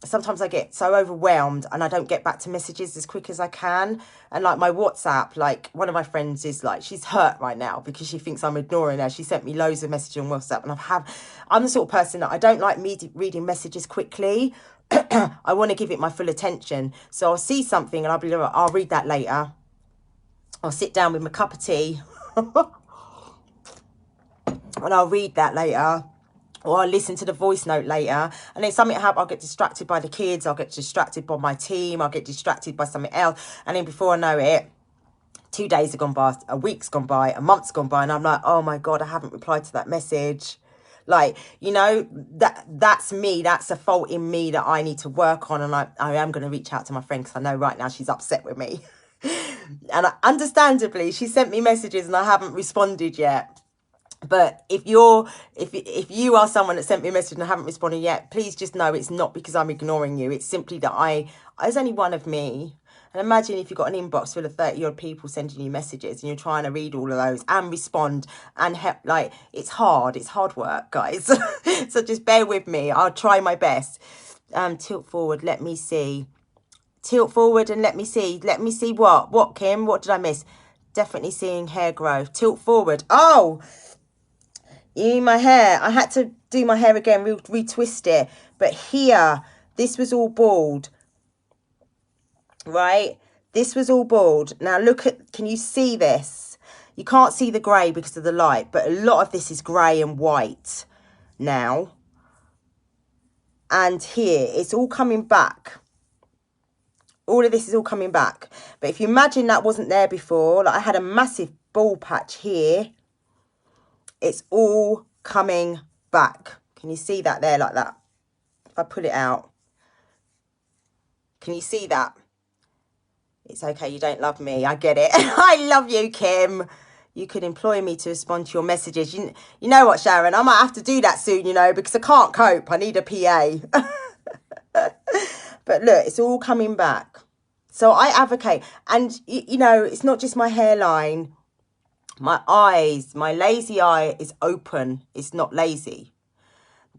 sometimes I get so overwhelmed and I don't get back to messages as quick as I can. And my WhatsApp, one of my friends is she's hurt right now because she thinks I'm ignoring her. She sent me loads of messages on WhatsApp and I'm the sort of person that I don't like reading messages quickly. I want to give it my full attention. So I'll see something and I'll read that later. I'll sit down with my cup of tea and I'll read that later, or I'll listen to the voice note later. And then something happens, I'll get distracted by the kids, I'll get distracted by my team, I'll get distracted by something else. And then before I know it, 2 days have gone by, a week's gone by, a month's gone by, and I'm like, oh my God, I haven't replied to that message. Like, you know, that's me. That's a fault in me that I need to work on. And I am going to reach out to my friend because I know right now she's upset with me. And understandably, she sent me messages and I haven't responded yet. But if you are someone that sent me a message and I haven't responded yet, please just know it's not because I'm ignoring you. It's simply that there's only one of me. And imagine if you've got an inbox full of 30-odd people sending you messages and you're trying to read all of those and respond and help. Like, it's hard work, guys. So just bear with me. I'll try my best. Tilt forward. Let me see. Tilt forward and let me see. Let me see what? What, Kim? What did I miss? Definitely seeing hair growth. Tilt forward. Oh, my hair. I had to do my hair again, retwist it. But here, this was all bald. Right? This was all bald. Now look at, can you see this? You can't see the grey because of the light, but a lot of this is grey and white now. And here, it's all coming back. All of this is all coming back. But if you imagine that wasn't there before, like I had a massive bald patch here. It's all coming back. Can you see that there like that? If I pull it out. Can you see that? It's okay, you don't love me. I get it. I love you, Kim. You could employ me to respond to your messages. You know what, Sharon? I might have to do that soon, you know, because I can't cope. I need a PA. But look, it's all coming back. So I advocate. And, you know, it's not just my hairline. My eyes, my lazy eye is open. It's not lazy.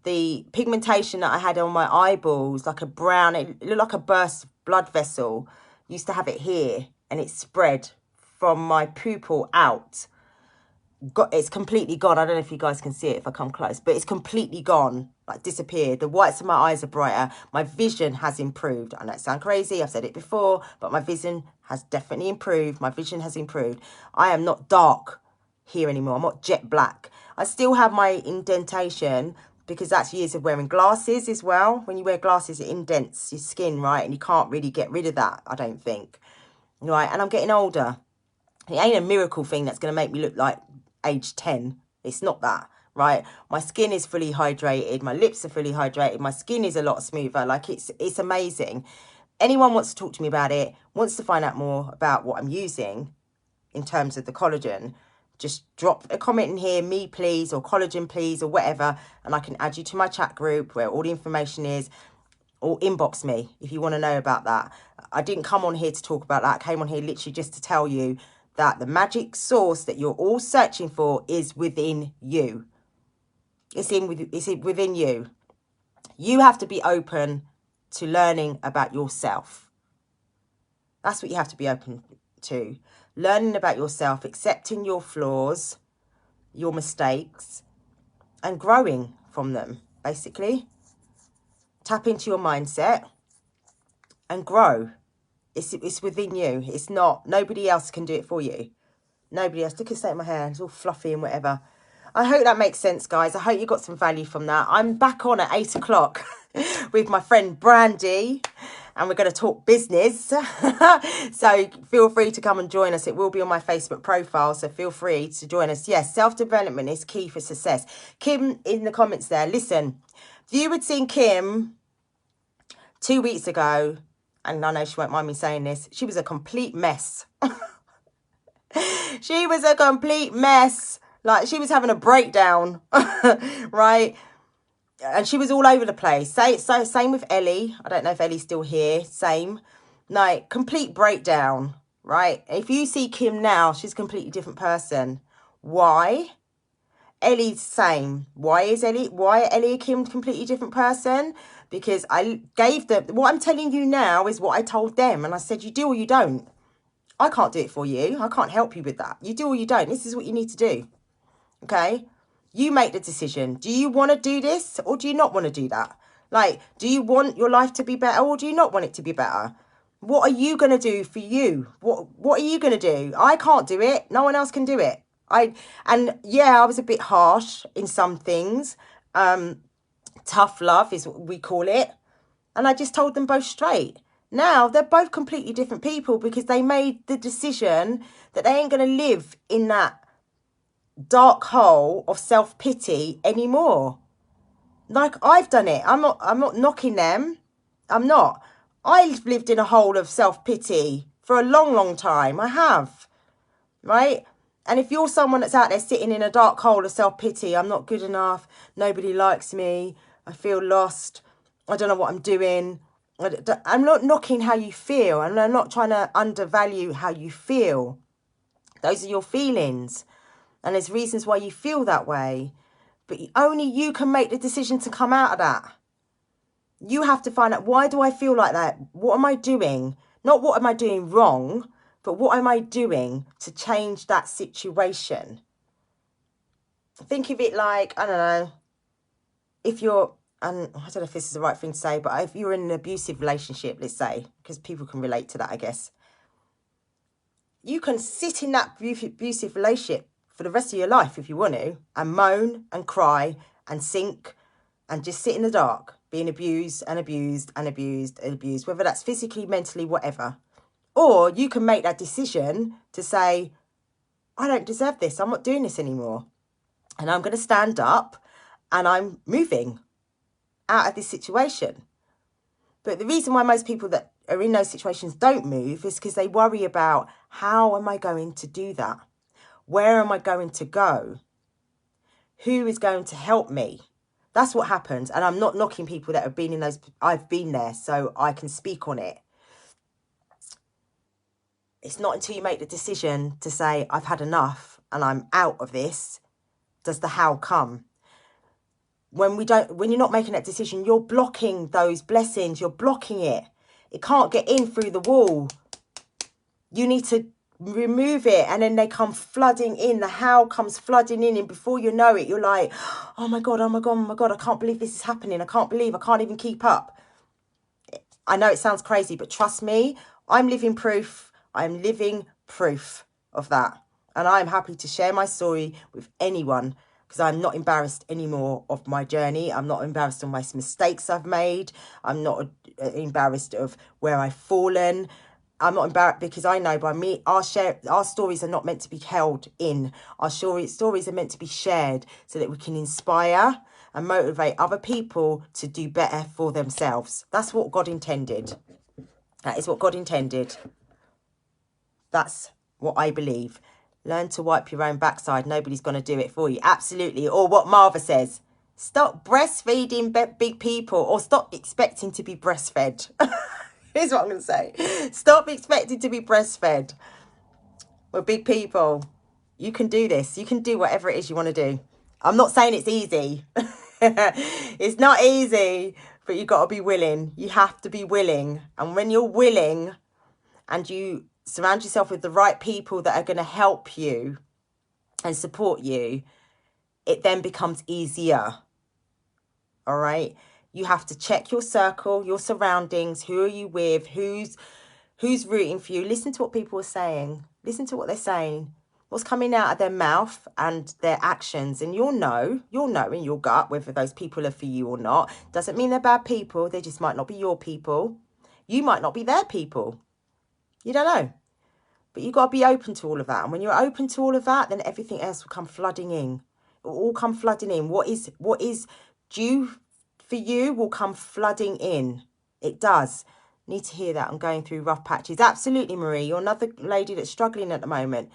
The pigmentation that I had on my eyeballs, like a brown, it looked like a burst blood vessel. Used to have it here and it spread from my pupil out. It's completely gone. I don't know if you guys can see it if I come close, but it's completely gone, like disappeared. The whites of my eyes are brighter. My vision has improved. I know it sounds crazy. I've said it before, but my vision has definitely improved. My vision has improved. I am not dark here anymore. I'm not jet black. I still have my indentation because that's years of wearing glasses as well. When you wear glasses, it indents your skin, right? And you can't really get rid of that, I don't think. Right, and I'm getting older. It ain't a miracle thing that's going to make me look like age 10. It's not that, right? My skin is fully hydrated. My lips are fully hydrated. My skin is a lot smoother. Like, it's amazing. Anyone wants to talk to me about it, wants to find out more about what I'm using in terms of the collagen, just drop a comment in here, me please, or collagen please, or whatever, and I can add you to my chat group where all the information is, or inbox me if you want to know about that. I didn't come on here to talk about that. I came on here literally just to tell you that the magic source that you're all searching for is within you. It's within you. You have to be open to learning about yourself. That's what you have to be open to. Learning about yourself, accepting your flaws, your mistakes, and growing from them, basically. Tap into your mindset and grow. It's within you. It's not, nobody else can do it for you. Nobody else. Look at the state of my hair. It's all fluffy and whatever. I hope that makes sense, guys. I hope you got some value from that. I'm back on at 8 o'clock with my friend Brandy, and we're going to talk business. So feel free to come and join us. It will be on my Facebook profile, so feel free to join us. Yes, self-development is key for success. Kim in the comments there. Listen, if you had seen Kim 2 weeks ago, and I know she won't mind me saying this, she was a complete mess. She was a complete mess. Like, she was having a breakdown, right? And she was all over the place. Same with Ellie. I don't know if Ellie's still here. Same. Like, complete breakdown, right? If you see Kim now, she's a completely different person. Why? Ellie's same. Why are Ellie and Kim completely different person? Because I gave them, what I'm telling you now is what I told them. And I said, you do or you don't. I can't do it for you. I can't help you with that. You do or you don't. This is what you need to do. Okay? You make the decision. Do you want to do this or do you not want to do that? Like, do you want your life to be better or do you not want it to be better? What are you going to do for you? What are you going to do? I can't do it. No one else can do it. And yeah, I was a bit harsh in some things. Tough love is what we call it. And I just told them both straight. Now, they're both completely different people because they made the decision that they ain't going to live in that dark hole of self-pity anymore. Like, I've done it. I'm not knocking them. I'm not. I've lived in a hole of self-pity for a long, long time. I have. Right? And if you're someone that's out there sitting in a dark hole of self-pity, I'm not good enough, nobody likes me, I feel lost, I don't know what I'm doing. I'm not knocking how you feel, and I'm not trying to undervalue how you feel. Those are your feelings. And there's reasons why you feel that way. But only you can make the decision to come out of that. You have to find out, why do I feel like that? What am I doing? Not what am I doing wrong, but what am I doing to change that situation? Think of it like, I don't know, if you're, and I don't know if this is the right thing to say, but if you're in an abusive relationship, let's say, because people can relate to that, I guess. You can sit in that abusive relationship for the rest of your life if you want to, and moan and cry and sink and just sit in the dark, being abused and abused and abused and abused, whether that's physically, mentally, whatever. Or you can make that decision to say, I don't deserve this. I'm not doing this anymore. And I'm going to stand up and I'm moving out of this situation. But the reason why most people that are in those situations don't move is because they worry about, how am I going to do that? Where am I going to go? Who is going to help me? That's what happens. And I'm not knocking people that have been in those. I've been there, so I can speak on it. It's not until you make the decision to say, I've had enough and I'm out of this, does the how come. When you're not making that decision, you're blocking those blessings. You're blocking it. It can't get in through the wall. You need to remove it, and then they come flooding in. The how comes flooding in, and before you know it, you're like, oh my God, oh my God, oh my God, I can't believe this is happening. I can't even keep up. I know it sounds crazy, but trust me, I'm living proof. I'm living proof of that. And I'm happy to share my story with anyone, because I'm not embarrassed anymore of my journey. I'm not embarrassed of my mistakes I've made. I'm not embarrassed of where I've fallen. I'm not embarrassed, because I know by me, our stories are not meant to be held in. Our stories are meant to be shared so that we can inspire and motivate other people to do better for themselves. That's what God intended. That is what God intended. That's what I believe. Learn to wipe your own backside. Nobody's going to do it for you. Absolutely. Or what Marva says, stop breastfeeding big people, or stop expecting to be breastfed. Here's what I'm going to say. Stop expecting to be breastfed. We're big people. You can do this. You can do whatever it is you want to do. I'm not saying it's easy. It's not easy, but you've got to be willing. You have to be willing. And when you're willing and you surround yourself with the right people that are going to help you and support you, it then becomes easier. All right? You have to check your circle, your surroundings. Who are you with? Who's rooting for you? Listen to what people are saying. Listen to what they're saying. What's coming out of their mouth and their actions. And you'll know in your gut whether those people are for you or not. Doesn't mean they're bad people. They just might not be your people. You might not be their people. You don't know. But you've got to be open to all of that. And when you're open to all of that, then everything else will come flooding in. It will all come flooding in. What is due for you will come flooding in. It does. Need to hear that. I'm going through rough patches. Absolutely, Marie. You're another lady that's struggling at the moment.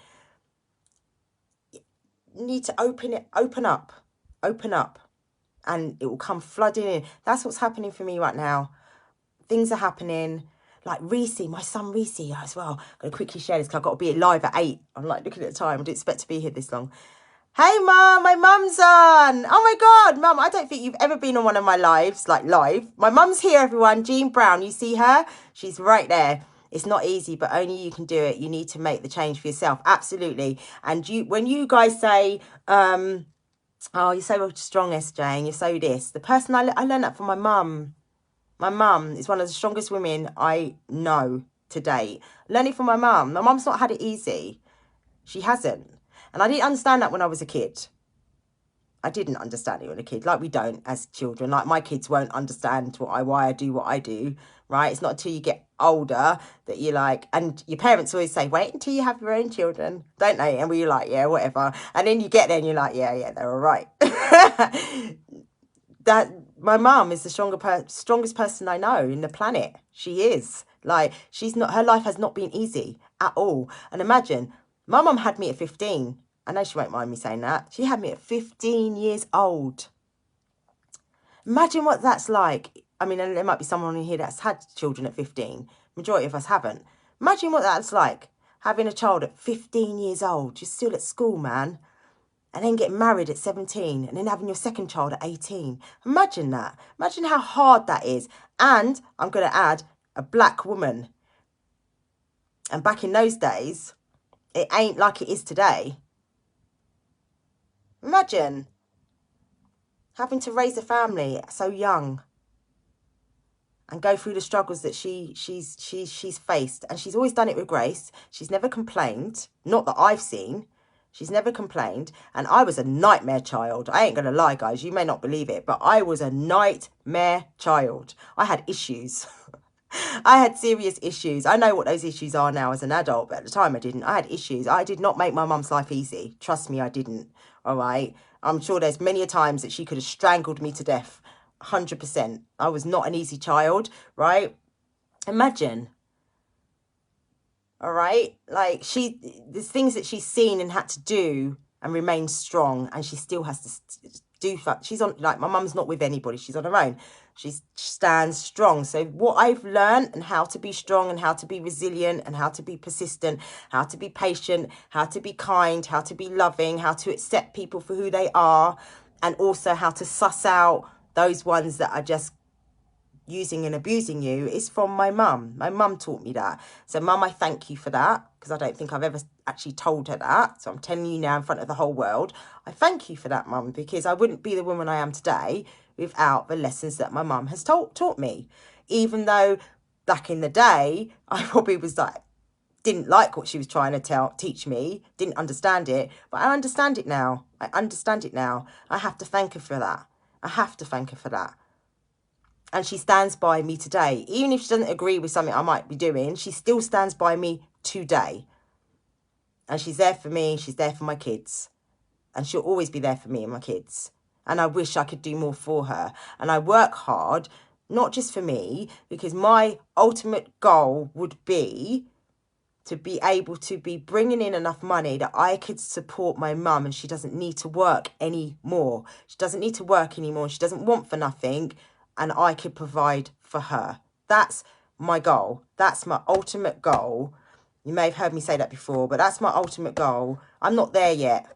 You need to open up. And it will come flooding in. That's what's happening for me right now. Things are happening. Like Reese, my son Reese as well. I'm going to quickly share this because I've got to be live at 8. I'm like looking at the time. I didn't expect to be here this long. Hey, Mum, my mum's on. Oh, my God, Mum, I don't think you've ever been on one of my lives, like live. My mum's here, everyone. Jean Brown, you see her? She's right there. It's not easy, but only you can do it. You need to make the change for yourself. Absolutely. And when you guys say, oh, you're so strong, SJ, and you're so this. The person I learned that from my mum. My mum is one of the strongest women I know to date. Learning from my mum. My mum's not had it easy. She hasn't. And I didn't understand that when I was a kid. I didn't understand it when a kid, like we don't as children. Like my kids won't understand why I do what I do, right? It's not until you get older that you're like, and your parents always say, wait until you have your own children, don't they? And we're like, yeah, whatever. And then you get there and you're like, yeah, they're all right. That my mum is the strongest person I know in the planet. She is. Like, she's not, her life has not been easy at all. And imagine, my mum had me at 15. I know she won't mind me saying that. She had me at 15 years old. Imagine what that's like. I mean, there might be someone in here that's had children at 15. Majority of us haven't. Imagine what that's like, having a child at 15 years old. You're still at school, man. And then getting married at 17 and then having your second child at 18. Imagine that. Imagine how hard that is. And I'm going to add, a black woman. And back in those days, it ain't like it is today. Imagine having to raise a family so young and go through the struggles that she's faced. And she's always done it with grace. She's never complained. Not that I've seen. She's never complained. And I was a nightmare child. I ain't going to lie, guys. You may not believe it, but I was a nightmare child. I had issues. I had serious issues. I know what those issues are now as an adult, but at the time I didn't. I had issues. I did not make my mum's life easy. Trust me, I didn't. All right. I'm sure there's many a times that she could have strangled me to death. 100%. I was not an easy child, right? Imagine. All right. Like there's things that she's seen and had to do and remain strong, and she still has to do. She's on, like, my mum's not with anybody. She's on her own. She stands strong. So what I've learned and how to be strong and how to be resilient and how to be persistent, how to be patient, how to be kind, how to be loving, how to accept people for who they are, and also how to suss out those ones that are just using and abusing you, is from my mum. My mum taught me that. So mum, I thank you for that, because I don't think I've ever actually told her that. So I'm telling you now in front of the whole world, I thank you for that, mum, because I wouldn't be the woman I am today without the lessons that my mum has taught me. Even though back in the day, I probably was like, didn't like what she was trying to teach me, didn't understand it, but I understand it now. I understand it now. I have to thank her for that. I have to thank her for that. And she stands by me today. Even if she doesn't agree with something I might be doing, she still stands by me today. And she's there for me. She's there for my kids. And she'll always be there for me and my kids. And I wish I could do more for her. And I work hard, not just for me, because my ultimate goal would be to be able to be bringing in enough money that I could support my mum, and she doesn't need to work anymore. She doesn't need to work anymore. She doesn't want for nothing. And I could provide for her. That's my goal. That's my ultimate goal. You may have heard me say that before, but that's my ultimate goal. I'm not there yet,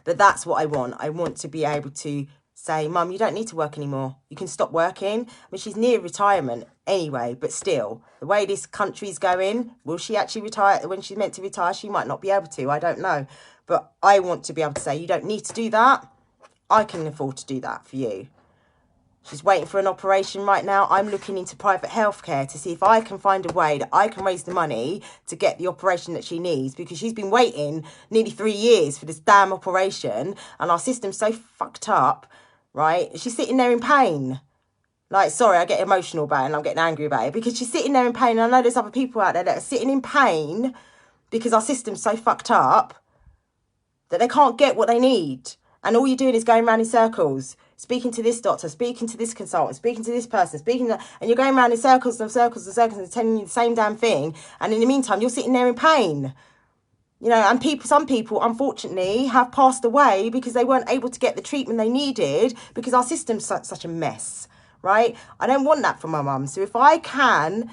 but that's what I want. I want to be able to say, Mum, you don't need to work anymore. You can stop working. I mean, she's near retirement anyway, but still, the way this country's going, will she actually retire when she's meant to retire? She might not be able to. I don't know. But I want to be able to say, you don't need to do that. I can afford to do that for you. She's waiting for an operation right now. I'm looking into private healthcare to see if I can find a way that I can raise the money to get the operation that she needs, because she's been waiting nearly 3 years for this damn operation, and our system's so fucked up, right? She's sitting there in pain. Like, sorry, I get emotional about it and I'm getting angry about it, because she's sitting there in pain. And I know there's other people out there that are sitting in pain because our system's so fucked up that they can't get what they need. And all you're doing is going around in circles, speaking to this doctor, speaking to this consultant, speaking to this person, and you're going around in circles and circles and circles and telling you the same damn thing. And in the meantime, you're sitting there in pain. You know, and some people, unfortunately, have passed away because they weren't able to get the treatment they needed because our system's such a mess, right? I don't want that for my mum. So if I can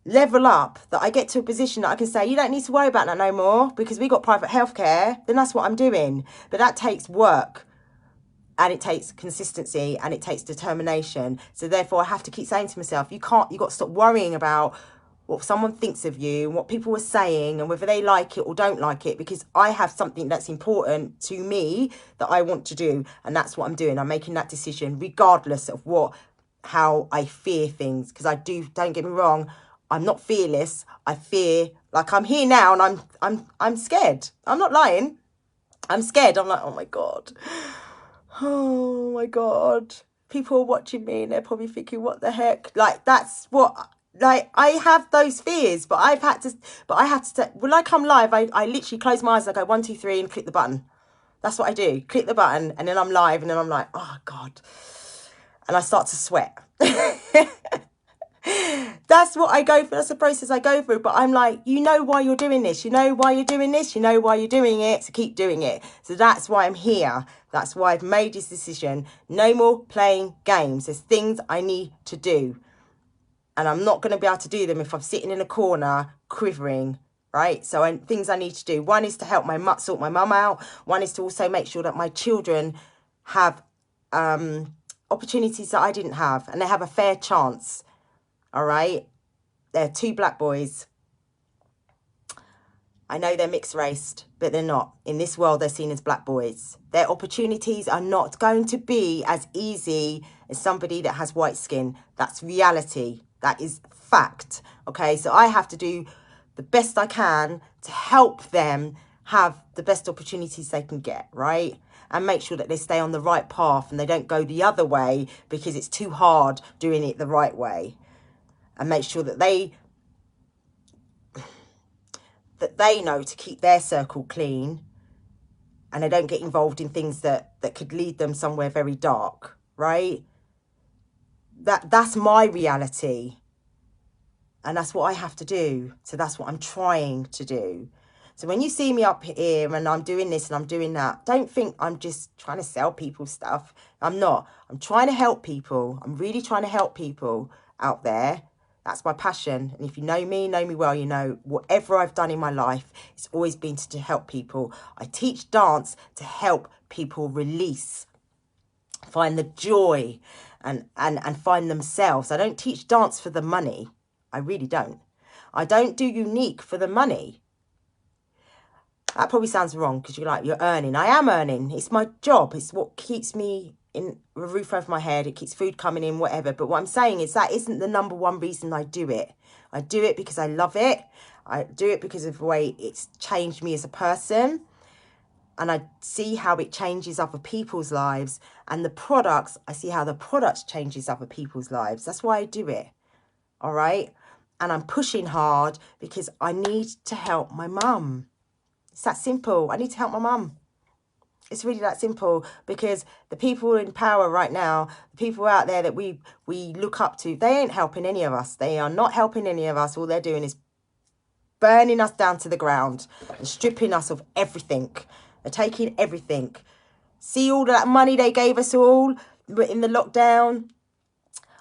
level up, that I get to a position that I can say, you don't need to worry about that no more because we got private healthcare, then that's what I'm doing. But that takes work, and it takes consistency, and it takes determination. So therefore I have to keep saying to myself, you've got to stop worrying about what someone thinks of you and what people are saying and whether they like it or don't like it, because I have something that's important to me that I want to do, and that's what I'm doing. I'm making that decision regardless of how I fear things, because don't get me wrong, I'm not fearless. I fear, like, I'm here now and I'm scared. I'm not lying. I'm scared. I'm like, oh my God. Oh my God. People are watching me and they're probably thinking, what the heck? Like, that's what, like, I have those fears, but I have to, well, like I'm live, I literally close my eyes and I go 1, 2, 3 and click the button. That's what I do. Click the button and then I'm live and then I'm like, oh God. And I start to sweat. That's what I go through. That's the process I go through. But I'm like, you know why you're doing this. You know why you're doing this. You know why you're doing it. So keep doing it. So that's why I'm here. That's why I've made this decision. No more playing games. There's things I need to do. And I'm not going to be able to do them if I'm sitting in a corner quivering, right? So things I need to do. One is to help sort my mum out. One is to also make sure that my children have opportunities that I didn't have. And they have a fair chance. All right? They're 2 black boys. I know they're mixed raced, but they're not. In this world, they're seen as black boys. Their opportunities are not going to be as easy as somebody that has white skin. That's reality. That is fact. Okay, so I have to do the best I can to help them have the best opportunities they can get, right? And make sure that they stay on the right path and they don't go the other way because it's too hard doing it the right way. And make sure that they know to keep their circle clean and they don't get involved in things that could lead them somewhere very dark, right? That's my reality. And that's what I have to do. So that's what I'm trying to do. So when you see me up here and I'm doing this and I'm doing that, don't think I'm just trying to sell people stuff. I'm not. I'm trying to help people. I'm really trying to help people out there. That's my passion. And if you know me well, you know whatever I've done in my life, it's always been to help people. I teach dance to help people release, find the joy and find themselves. I don't teach dance for the money. I really don't. I don't do unique for the money. That probably sounds wrong because you're earning. I am earning. It's my job. It's what keeps me in a roof over my head. It keeps food coming in, whatever. But what I'm saying is that isn't the number one reason I do it. I do it because I love it. I do it because of the way it's changed me as a person. And I see how it changes other people's lives. And the products, I see how the products changes other people's lives. That's why I do it. All right. And I'm pushing hard because I need to help my mum. It's that simple. I need to help my mum. It's really that simple because the people in power right now, the people out there that we look up to, they ain't helping any of us. They are not helping any of us. All they're doing is burning us down to the ground and stripping us of everything. They're taking everything. See all that money they gave us all in the lockdown?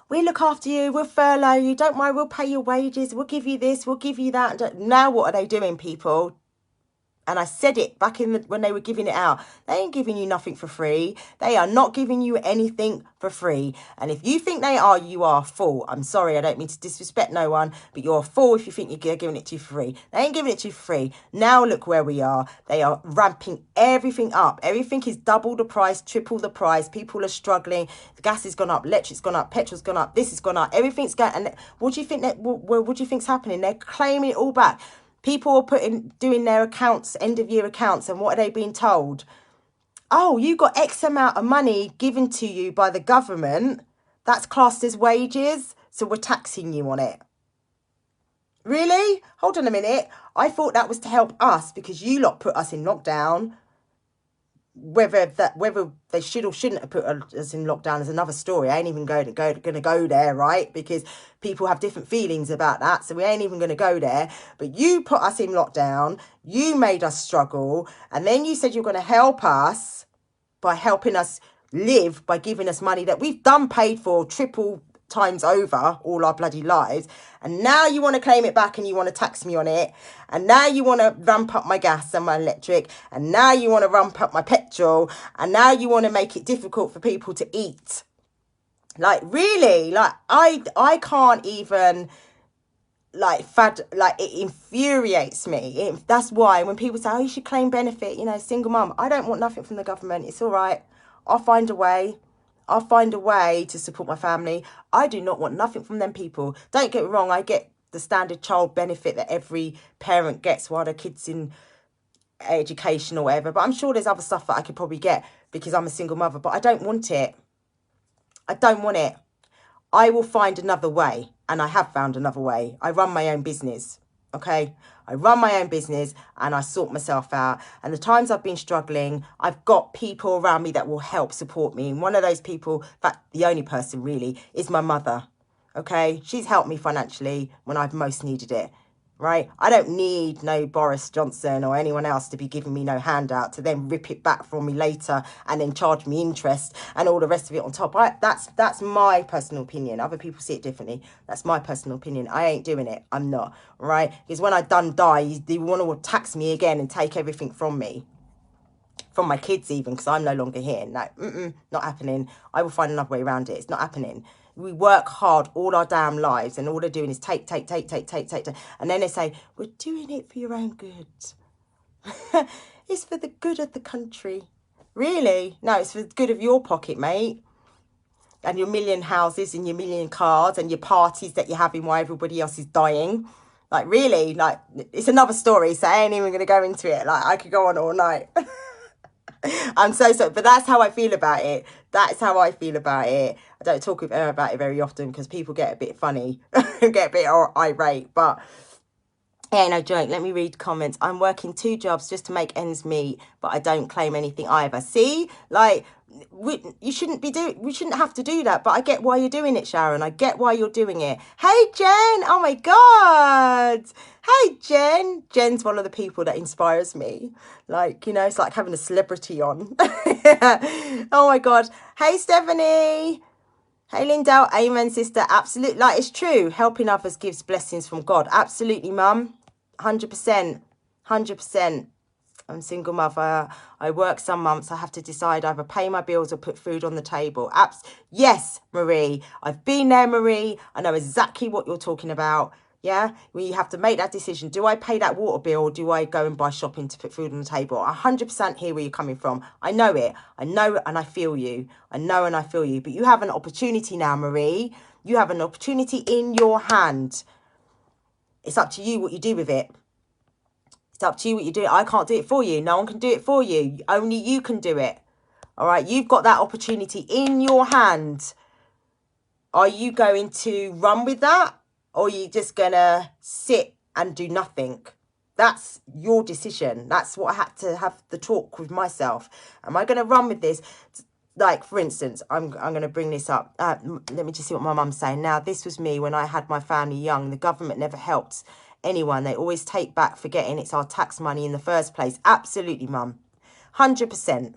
We'll look after you, we'll furlough you, don't worry, we'll pay your wages, we'll give you this, we'll give you that. Now what are they doing, people? And I said it back when they were giving it out. They ain't giving you nothing for free. They are not giving you anything for free. And if you think they are, you are a fool. I'm sorry, I don't mean to disrespect no one, but you're a fool if you think you're giving it to you for free. They ain't giving it to you for free. Now look where we are. They are ramping everything up. Everything is double the price, triple the price. People are struggling. The gas has gone up, electric's gone up, petrol's gone up, this has gone up. Everything's going. And what do you think what do you think's happening? They're claiming it all back. People are doing their accounts, end of year accounts, and what are they being told? Oh, you got X amount of money given to you by the government. That's classed as wages, so we're taxing you on it. Really? Hold on a minute. I thought that was to help us because you lot put us in lockdown. Whether they should or shouldn't have put us in lockdown is another story. I ain't even going to go there, right? Because people have different feelings about that, so we ain't even going to go there. But you put us in lockdown, you made us struggle, and then you said you're going to help us by helping us live, by giving us money that we've done paid for triple times over all our bloody lives, and now you want to claim it back and you want to tax me on it, and now you want to ramp up my gas and my electric, and now you want to ramp up my petrol, and now you want to make it difficult for people to eat. Like, really? Like, I can't even, like, it infuriates me. That's why when people say, oh, you should claim benefit, single mum, I don't want nothing from the government. It's all right. I'll find a way. I'll find a way to support my family. I do not want nothing from them people. Don't get me wrong. I get the standard child benefit that every parent gets while their kid's in education or whatever. But I'm sure there's other stuff that I could probably get because I'm a single mother. But I don't want it. I don't want it. I will find another way. And I have found another way. I run my own business. Okay, I run my own business and I sort myself out. And the times I've been struggling, I've got people around me that will help support me. And one of those people, in fact, the only person really, is my mother. Okay, she's helped me financially when I've most needed it. Right, I don't need no Boris Johnson or anyone else to be giving me no handout to then rip it back from me later and then charge me interest and all the rest of it on top. That's my personal opinion. Other people see it differently. That's my personal opinion. I ain't doing it. I'm not. Right, because when I done die, they want to tax me again and take everything from me, from my kids even, because I'm no longer here. Like, not happening. I will find another way around it. It's not happening. We work hard all our damn lives and all they're doing is take. And then they say, we're doing it for your own good. It's for the good of the country. Really? No, it's for the good of your pocket, mate. And your million houses and your million cars and your parties that you're having while everybody else is dying. Like, really? Like, it's another story, so I ain't even going to go into it. Like, I could go on all night. I'm so sorry, but that's how I feel about it. That's how I feel about it. I don't talk with her about it very often because people get a bit funny, get a bit irate. But yeah, no joke. Let me read comments. I'm working 2 jobs just to make ends meet, but I don't claim anything either. See, like we shouldn't have to do that. But I get why you're doing it, Sharon. I get why you're doing it. Hey, Jen. Oh my God. Hey, Jen. Jen's one of the people that inspires me. Like, you know, it's like having a celebrity on. Oh my God. Hey, Stephanie. Hey, Lindell. Amen, sister. Absolutely. Like, it's true. Helping others gives blessings from God. Absolutely, mum. 100%. 100%. I'm a single mother. I work some months. I have to decide either pay my bills or put food on the table. Yes, Marie. I've been there, Marie. I know exactly what you're talking about. Yeah, when you have to make that decision. Do I pay that water bill or do I go and buy shopping to put food on the table? 100% hear where you're coming from. I know it. I know and I feel you. I know and I feel you. But you have an opportunity now, Marie. You have an opportunity in your hand. It's up to you what you do with it. It's up to you what you do. I can't do it for you. No one can do it for you. Only you can do it. All right. You've got that opportunity in your hand. Are you going to run with that? Or are you just going to sit and do nothing? That's your decision. That's what I had to have the talk with myself. Am I going to run with this? Like, for instance, I'm going to bring this up. Let me just see what my mum's saying. Now, this was me when I had my family young. The government never helped anyone. They always take back, forgetting it's our tax money in the first place. Absolutely, mum. 100%.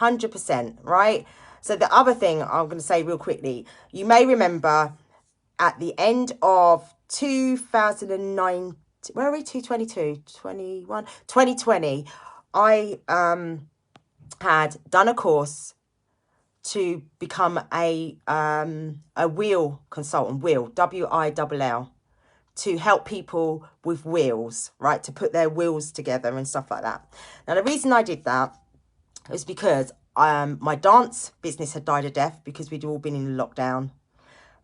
100%, right? So the other thing I'm going to say real quickly, you may remember at the end of 2009, where are we, 2020, I had done a course to become a wheel consultant, W-I-L-L, to help people with wheels, right, to put their wheels together and stuff like that. Now, the reason I did that was because my dance business had died a death because we'd all been in lockdown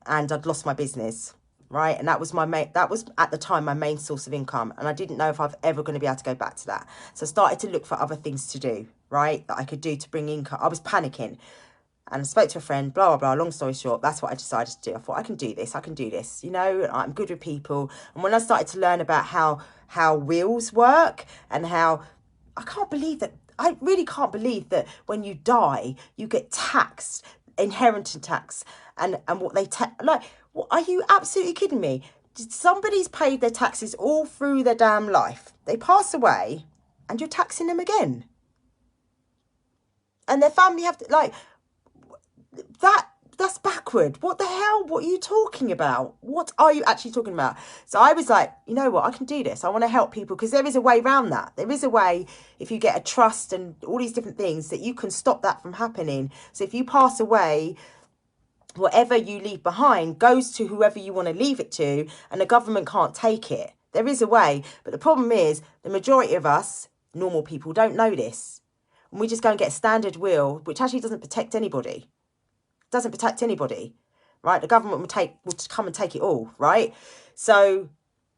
and I'd lost my business, right? And that was that was at the time my main source of income. And I didn't know if I was ever going to be able to go back to that. So I started to look for other things to do, right, that I could do to bring income. I was panicking. And I spoke to a friend, blah, blah, blah. Long story short, that's what I decided to do. I thought, I can do this. You know, I'm good with people. And when I started to learn about how wills work and how, I really can't believe that when you die, you get taxed, inheritance tax, and what they like, are you absolutely kidding me? Somebody's paid their taxes all through their damn life. They pass away and you're taxing them again. And their family have to, like, that's backward. What the hell? What are you talking about? What are you actually talking about? So I was like, you know what? I can do this. I want to help people because there is a way around that. There is a way, if you get a trust and all these different things, that you can stop that from happening. So if you pass away, whatever you leave behind goes to whoever you want to leave it to, and the government can't take it. There is a way. But the problem is the majority of us, normal people, don't know this. And we just go and get a standard will, which actually doesn't protect anybody. Doesn't protect anybody, right? The government will come and take it all, right? So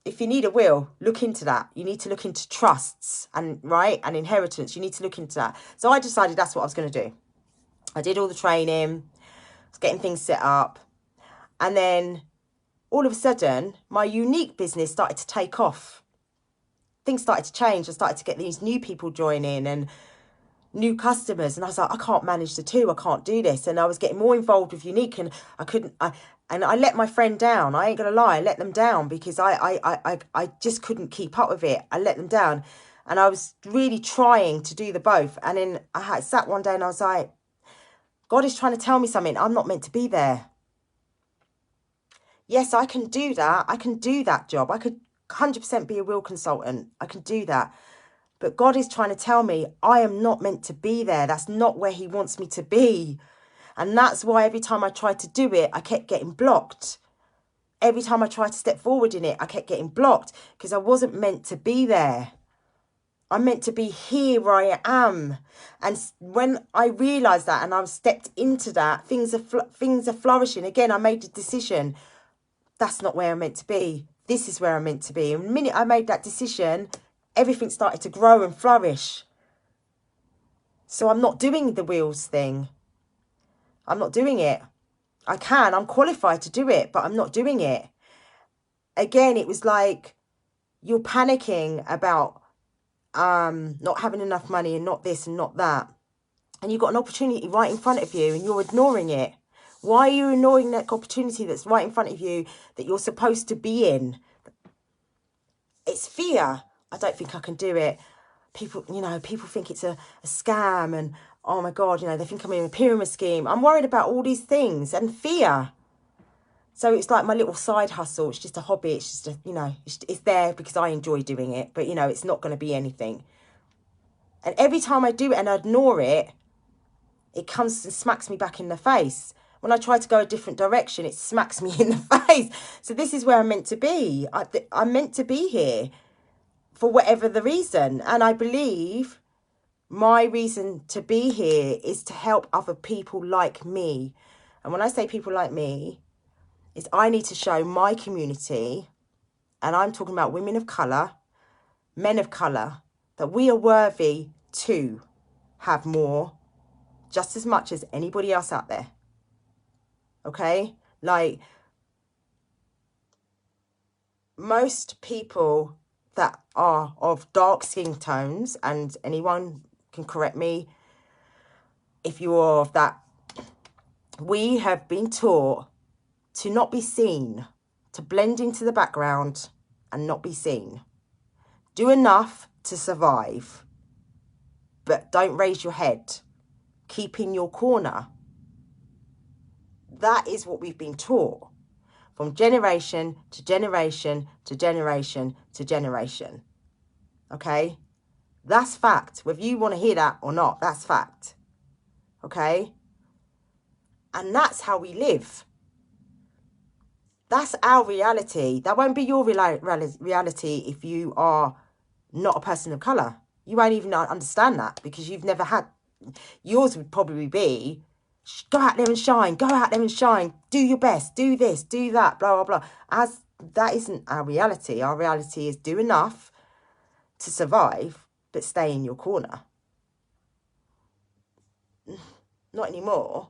if you need a will, look into that. You need to look into trusts and inheritance. You need to look into that. So I decided that's what I was going to do. I did all the training, was getting things set up, and then all of a sudden, my unique business started to take off. Things started to change. I started to get these new people joining and new customers, and I was like, I can't manage the two. I can't do this. And I was getting more involved with unique, and I let my friend down. I ain't gonna lie, I let them down because I just couldn't keep up with it. I let them down, and I was really trying to do the both. And then I sat one day and I was like, God is trying to tell me something. I'm not meant to be there. Yes, I can do that. I can do that job. I could 100% be a will consultant. I can do that. But God is trying to tell me I am not meant to be there. That's not where he wants me to be. And that's why every time I tried to do it, I kept getting blocked. Every time I tried to step forward in it, I kept getting blocked because I wasn't meant to be there. I'm meant to be here where I am. And when I realised that and I've stepped into that, things are flourishing. Again, I made the decision. That's not where I'm meant to be. This is where I'm meant to be. And the minute I made that decision, everything started to grow and flourish. So I'm not doing the wheels thing. I'm not doing it. I'm qualified to do it, but I'm not doing it. Again, it was like you're panicking about not having enough money and not this and not that. And you've got an opportunity right in front of you and you're ignoring it. Why are you ignoring that opportunity that's right in front of you that you're supposed to be in? It's fear. I don't think I can do it. People think it's a scam and, oh my God, they think I'm in a pyramid scheme. I'm worried about all these things and fear. So it's like my little side hustle. It's just a hobby. It's just, it's there because I enjoy doing it. But, it's not going to be anything. And every time I do it and I ignore it, it comes and smacks me back in the face. When I try to go a different direction, it smacks me in the face. So this is where I'm meant to be. I'm meant to be here for whatever the reason. And I believe my reason to be here is to help other people like me. And when I say people like me, is I need to show my community, and I'm talking about women of colour, men of colour, that we are worthy to have more, just as much as anybody else out there. Okay? Like, most people that are of dark skin tones, and anyone can correct me if you're of that, we have been taught to not be seen, to blend into the background and not be seen. Do enough to survive, but don't raise your head. Keep in your corner. That is what we've been taught from generation to generation to generation to generation. Okay? That's fact. Whether you want to hear that or not, that's fact. Okay? And that's how we live. That's our reality. That won't be your reality if you are not a person of colour. You won't even understand that because you've never had. Yours would probably be, go out there and shine, go out there and shine, do your best, do this, do that, blah, blah, blah. As that isn't our reality. Our reality is do enough to survive, but stay in your corner. Not anymore.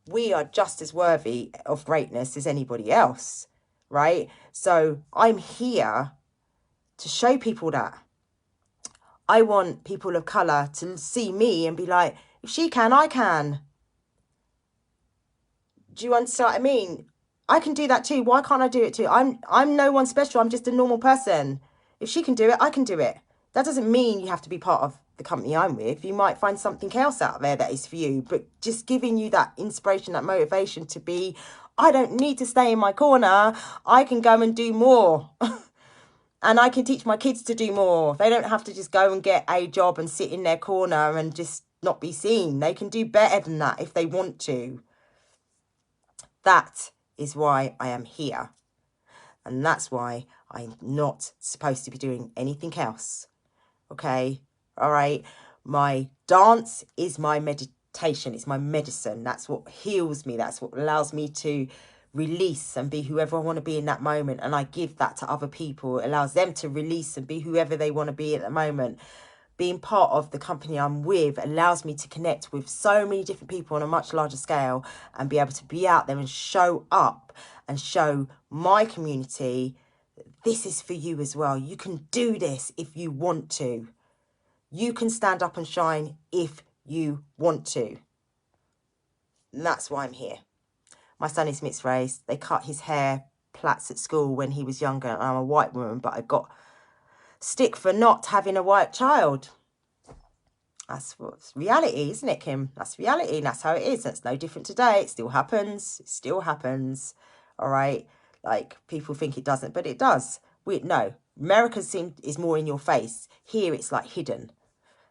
We are just as worthy of greatness as anybody else, right? So I'm here to show people that. I want people of colour to see me and be like, if she can, I can. Do you understand what I mean? I can do that too. Why can't I do it too? I'm no one special. I'm just a normal person. If she can do it, I can do it. That doesn't mean you have to be part of the company I'm with. You might find something else out there that is for you, but just giving you that inspiration, that motivation to be, I don't need to stay in my corner. I can go and do more. And I can teach my kids to do more. They don't have to just go and get a job and sit in their corner and just not be seen. They can do better than that if they want to. That is why I am here. And that's why I'm not supposed to be doing anything else. Okay? All right? My dance is my meditation. It's my medicine. That's what heals me. That's what allows me to release and be whoever I want to be in that moment, and I give that to other people. It allows them to release and be whoever they want to be at the moment. Being part of the company I'm with allows me to connect with so many different people on a much larger scale and be able to be out there and show up and show my community, this is for you as well. You can do this if you want to. You can stand up and shine if you want to. And that's why I'm here. My son is mixed race. They cut his hair plaits at school when he was younger. And I'm a white woman, but I got stick for not having a white child. That's what's reality, isn't it, Kim? That's reality, and that's how it is. That's no different today. It still happens. It still happens. All right, like people think it doesn't, but it does. No, America is more in your face. Here, it's like hidden.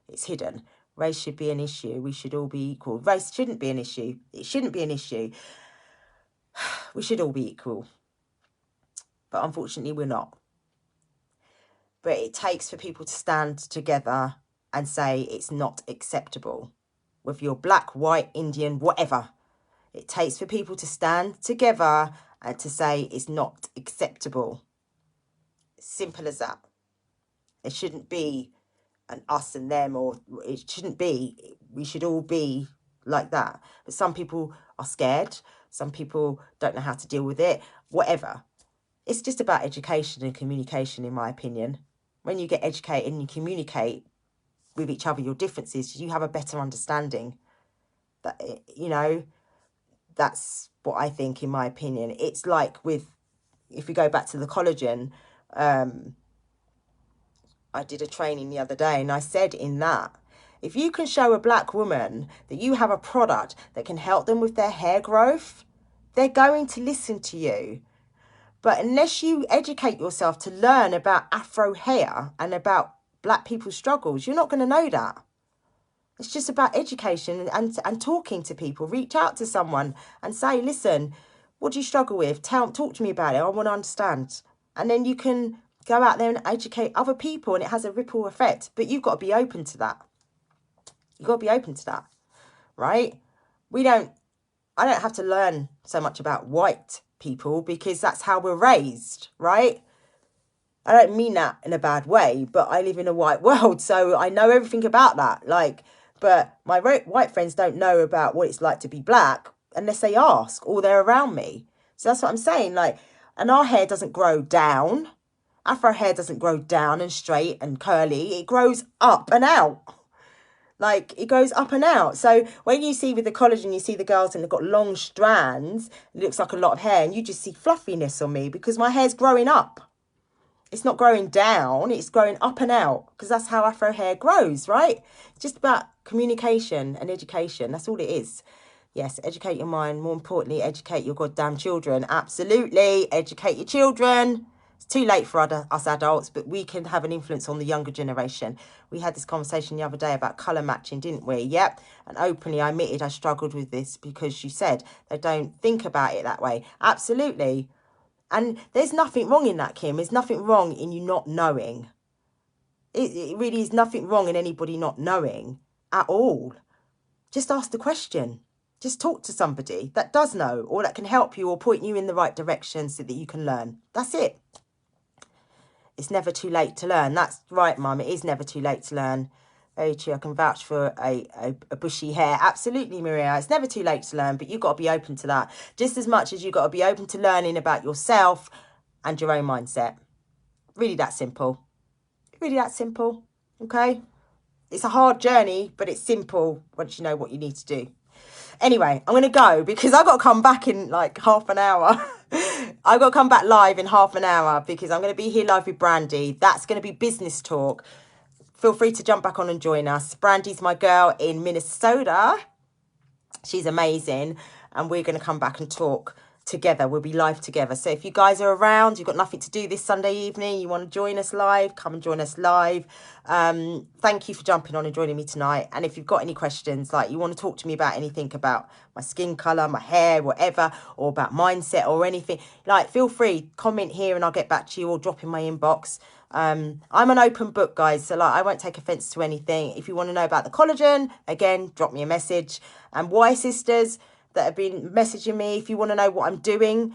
It's hidden. Race should be an issue. We should all be equal. Race shouldn't be an issue. It shouldn't be an issue. We should all be equal, but unfortunately, we're not. But it takes for people to stand together and say it's not acceptable. Whether you're black, white, Indian, whatever. It takes for people to stand together and to say it's not acceptable. Simple as that. It shouldn't be an us and them, or it shouldn't be. We should all be like that. But some people are scared. Some people don't know how to deal with it. Whatever. It's just about education and communication, in my opinion. When you get educated and you communicate with each other your differences, you have a better understanding. That, you know, that's what I think, in my opinion. It's like with, if we go back to the collagen, I did a training the other day, and I said in that, if you can show a black woman that you have a product that can help them with their hair growth, they're going to listen to you. But unless you educate yourself to learn about Afro hair and about black people's struggles, you're not going to know that. It's just about education and talking to people. Reach out to someone and say, listen, what do you struggle with? Talk to me about it. I want to understand. And then you can go out there and educate other people, and it has a ripple effect. But you've got to be open to that. You've got to be open to that, right? I don't have to learn so much about white people because that's how we're raised, right? I don't mean that in a bad way, but I live in a white world, so I know everything about that. But my white friends don't know about what it's like to be black unless they ask or they're around me. So that's what I'm saying. And our hair doesn't grow down. Afro hair doesn't grow down and straight and curly. It grows up and out. It goes up and out. So when you see with the collagen, you see the girls and they've got long strands. It looks like a lot of hair, and you just see fluffiness on me because my hair's growing up. It's not growing down, it's growing up and out, because that's how Afro hair grows, right? It's just about communication and education. That's all it is. Yes, educate your mind. More importantly, educate your goddamn children. Absolutely. Educate your children. It's too late for us adults, but we can have an influence on the younger generation. We had this conversation the other day about colour matching, didn't we? Yep. And openly, I admitted I struggled with this because you said they don't think about it that way. Absolutely. And there's nothing wrong in that, Kim. There's nothing wrong in you not knowing. It really is nothing wrong in anybody not knowing at all. Just ask the question. Just talk to somebody that does know, or that can help you or point you in the right direction so that you can learn. That's it. It's never too late to learn. That's right, Mum. It is never too late to learn. Very true. I can vouch for a bushy hair. Absolutely, Maria. It's never too late to learn, but you've got to be open to that. Just as much as you've got to be open to learning about yourself and your own mindset. Really that simple. Really that simple. Okay? It's a hard journey, but it's simple once you know what you need to do. Anyway, I'm going to go because I've got to come back in half an hour. I've got to come back live in half an hour because I'm going to be here live with Brandy. That's going to be business talk. Feel free to jump back on and join us. Brandy's my girl in Minnesota. She's amazing. And we're going to come back and talk together. We'll be live together. So if you guys are around, you've got nothing to do this Sunday evening, you want to join us live, come and join us live. Thank you for jumping on and joining me tonight. And if you've got any questions, you want to talk to me about anything about my skin colour, my hair, whatever, or about mindset or anything, feel free, comment here and I'll get back to you, or drop in my inbox. I'm an open book, guys, so I won't take offense to anything. If you want to know about the collagen, again, drop me a message. And why, sisters? that have been messaging me. If you want to know what I'm doing,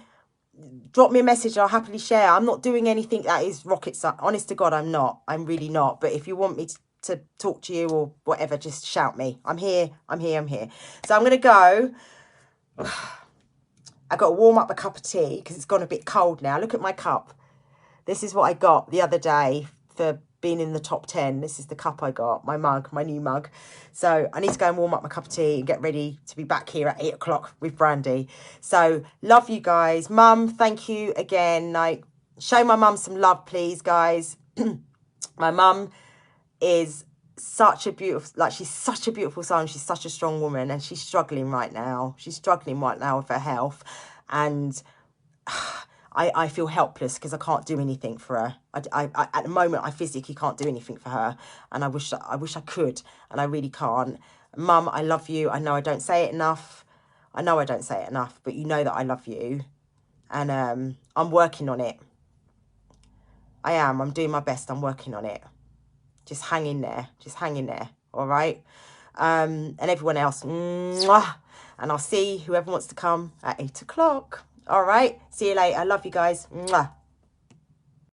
drop me a message. I'll happily share. I'm not doing anything that is rocket science. Honest to God, I'm not. I'm really not. But if you want me to talk to you or whatever, just shout me. I'm here. I'm here. I'm here. So I'm going to go. I got to warm up a cup of tea because it's gone a bit cold now. Look at my cup. This is what I got the other day for being in the top 10. This is the cup I got, my mug, my new mug. So I need to go and warm up my cup of tea and get ready to be back here at 8 o'clock with Brandy. So love you guys. Mum, thank you again. Like, show my mum some love, please, guys. My mum is such a beautiful, like, she's such a beautiful soul. She's such a strong woman, and she's struggling right now. She's struggling right now with her health, and I feel helpless because I can't do anything for her. I at the moment, I physically can't do anything for her, and I wish I could, and I really can't. Mum, I love you. I know I don't say it enough. I know I don't say it enough, but you know that I love you, and I'm working on it. I am. I'm doing my best. I'm working on it. Just hang in there. Just hang in there. All right. And everyone else, mwah. And I'll see whoever wants to come at 8 o'clock. All right. See you later. I love you guys. Mwah.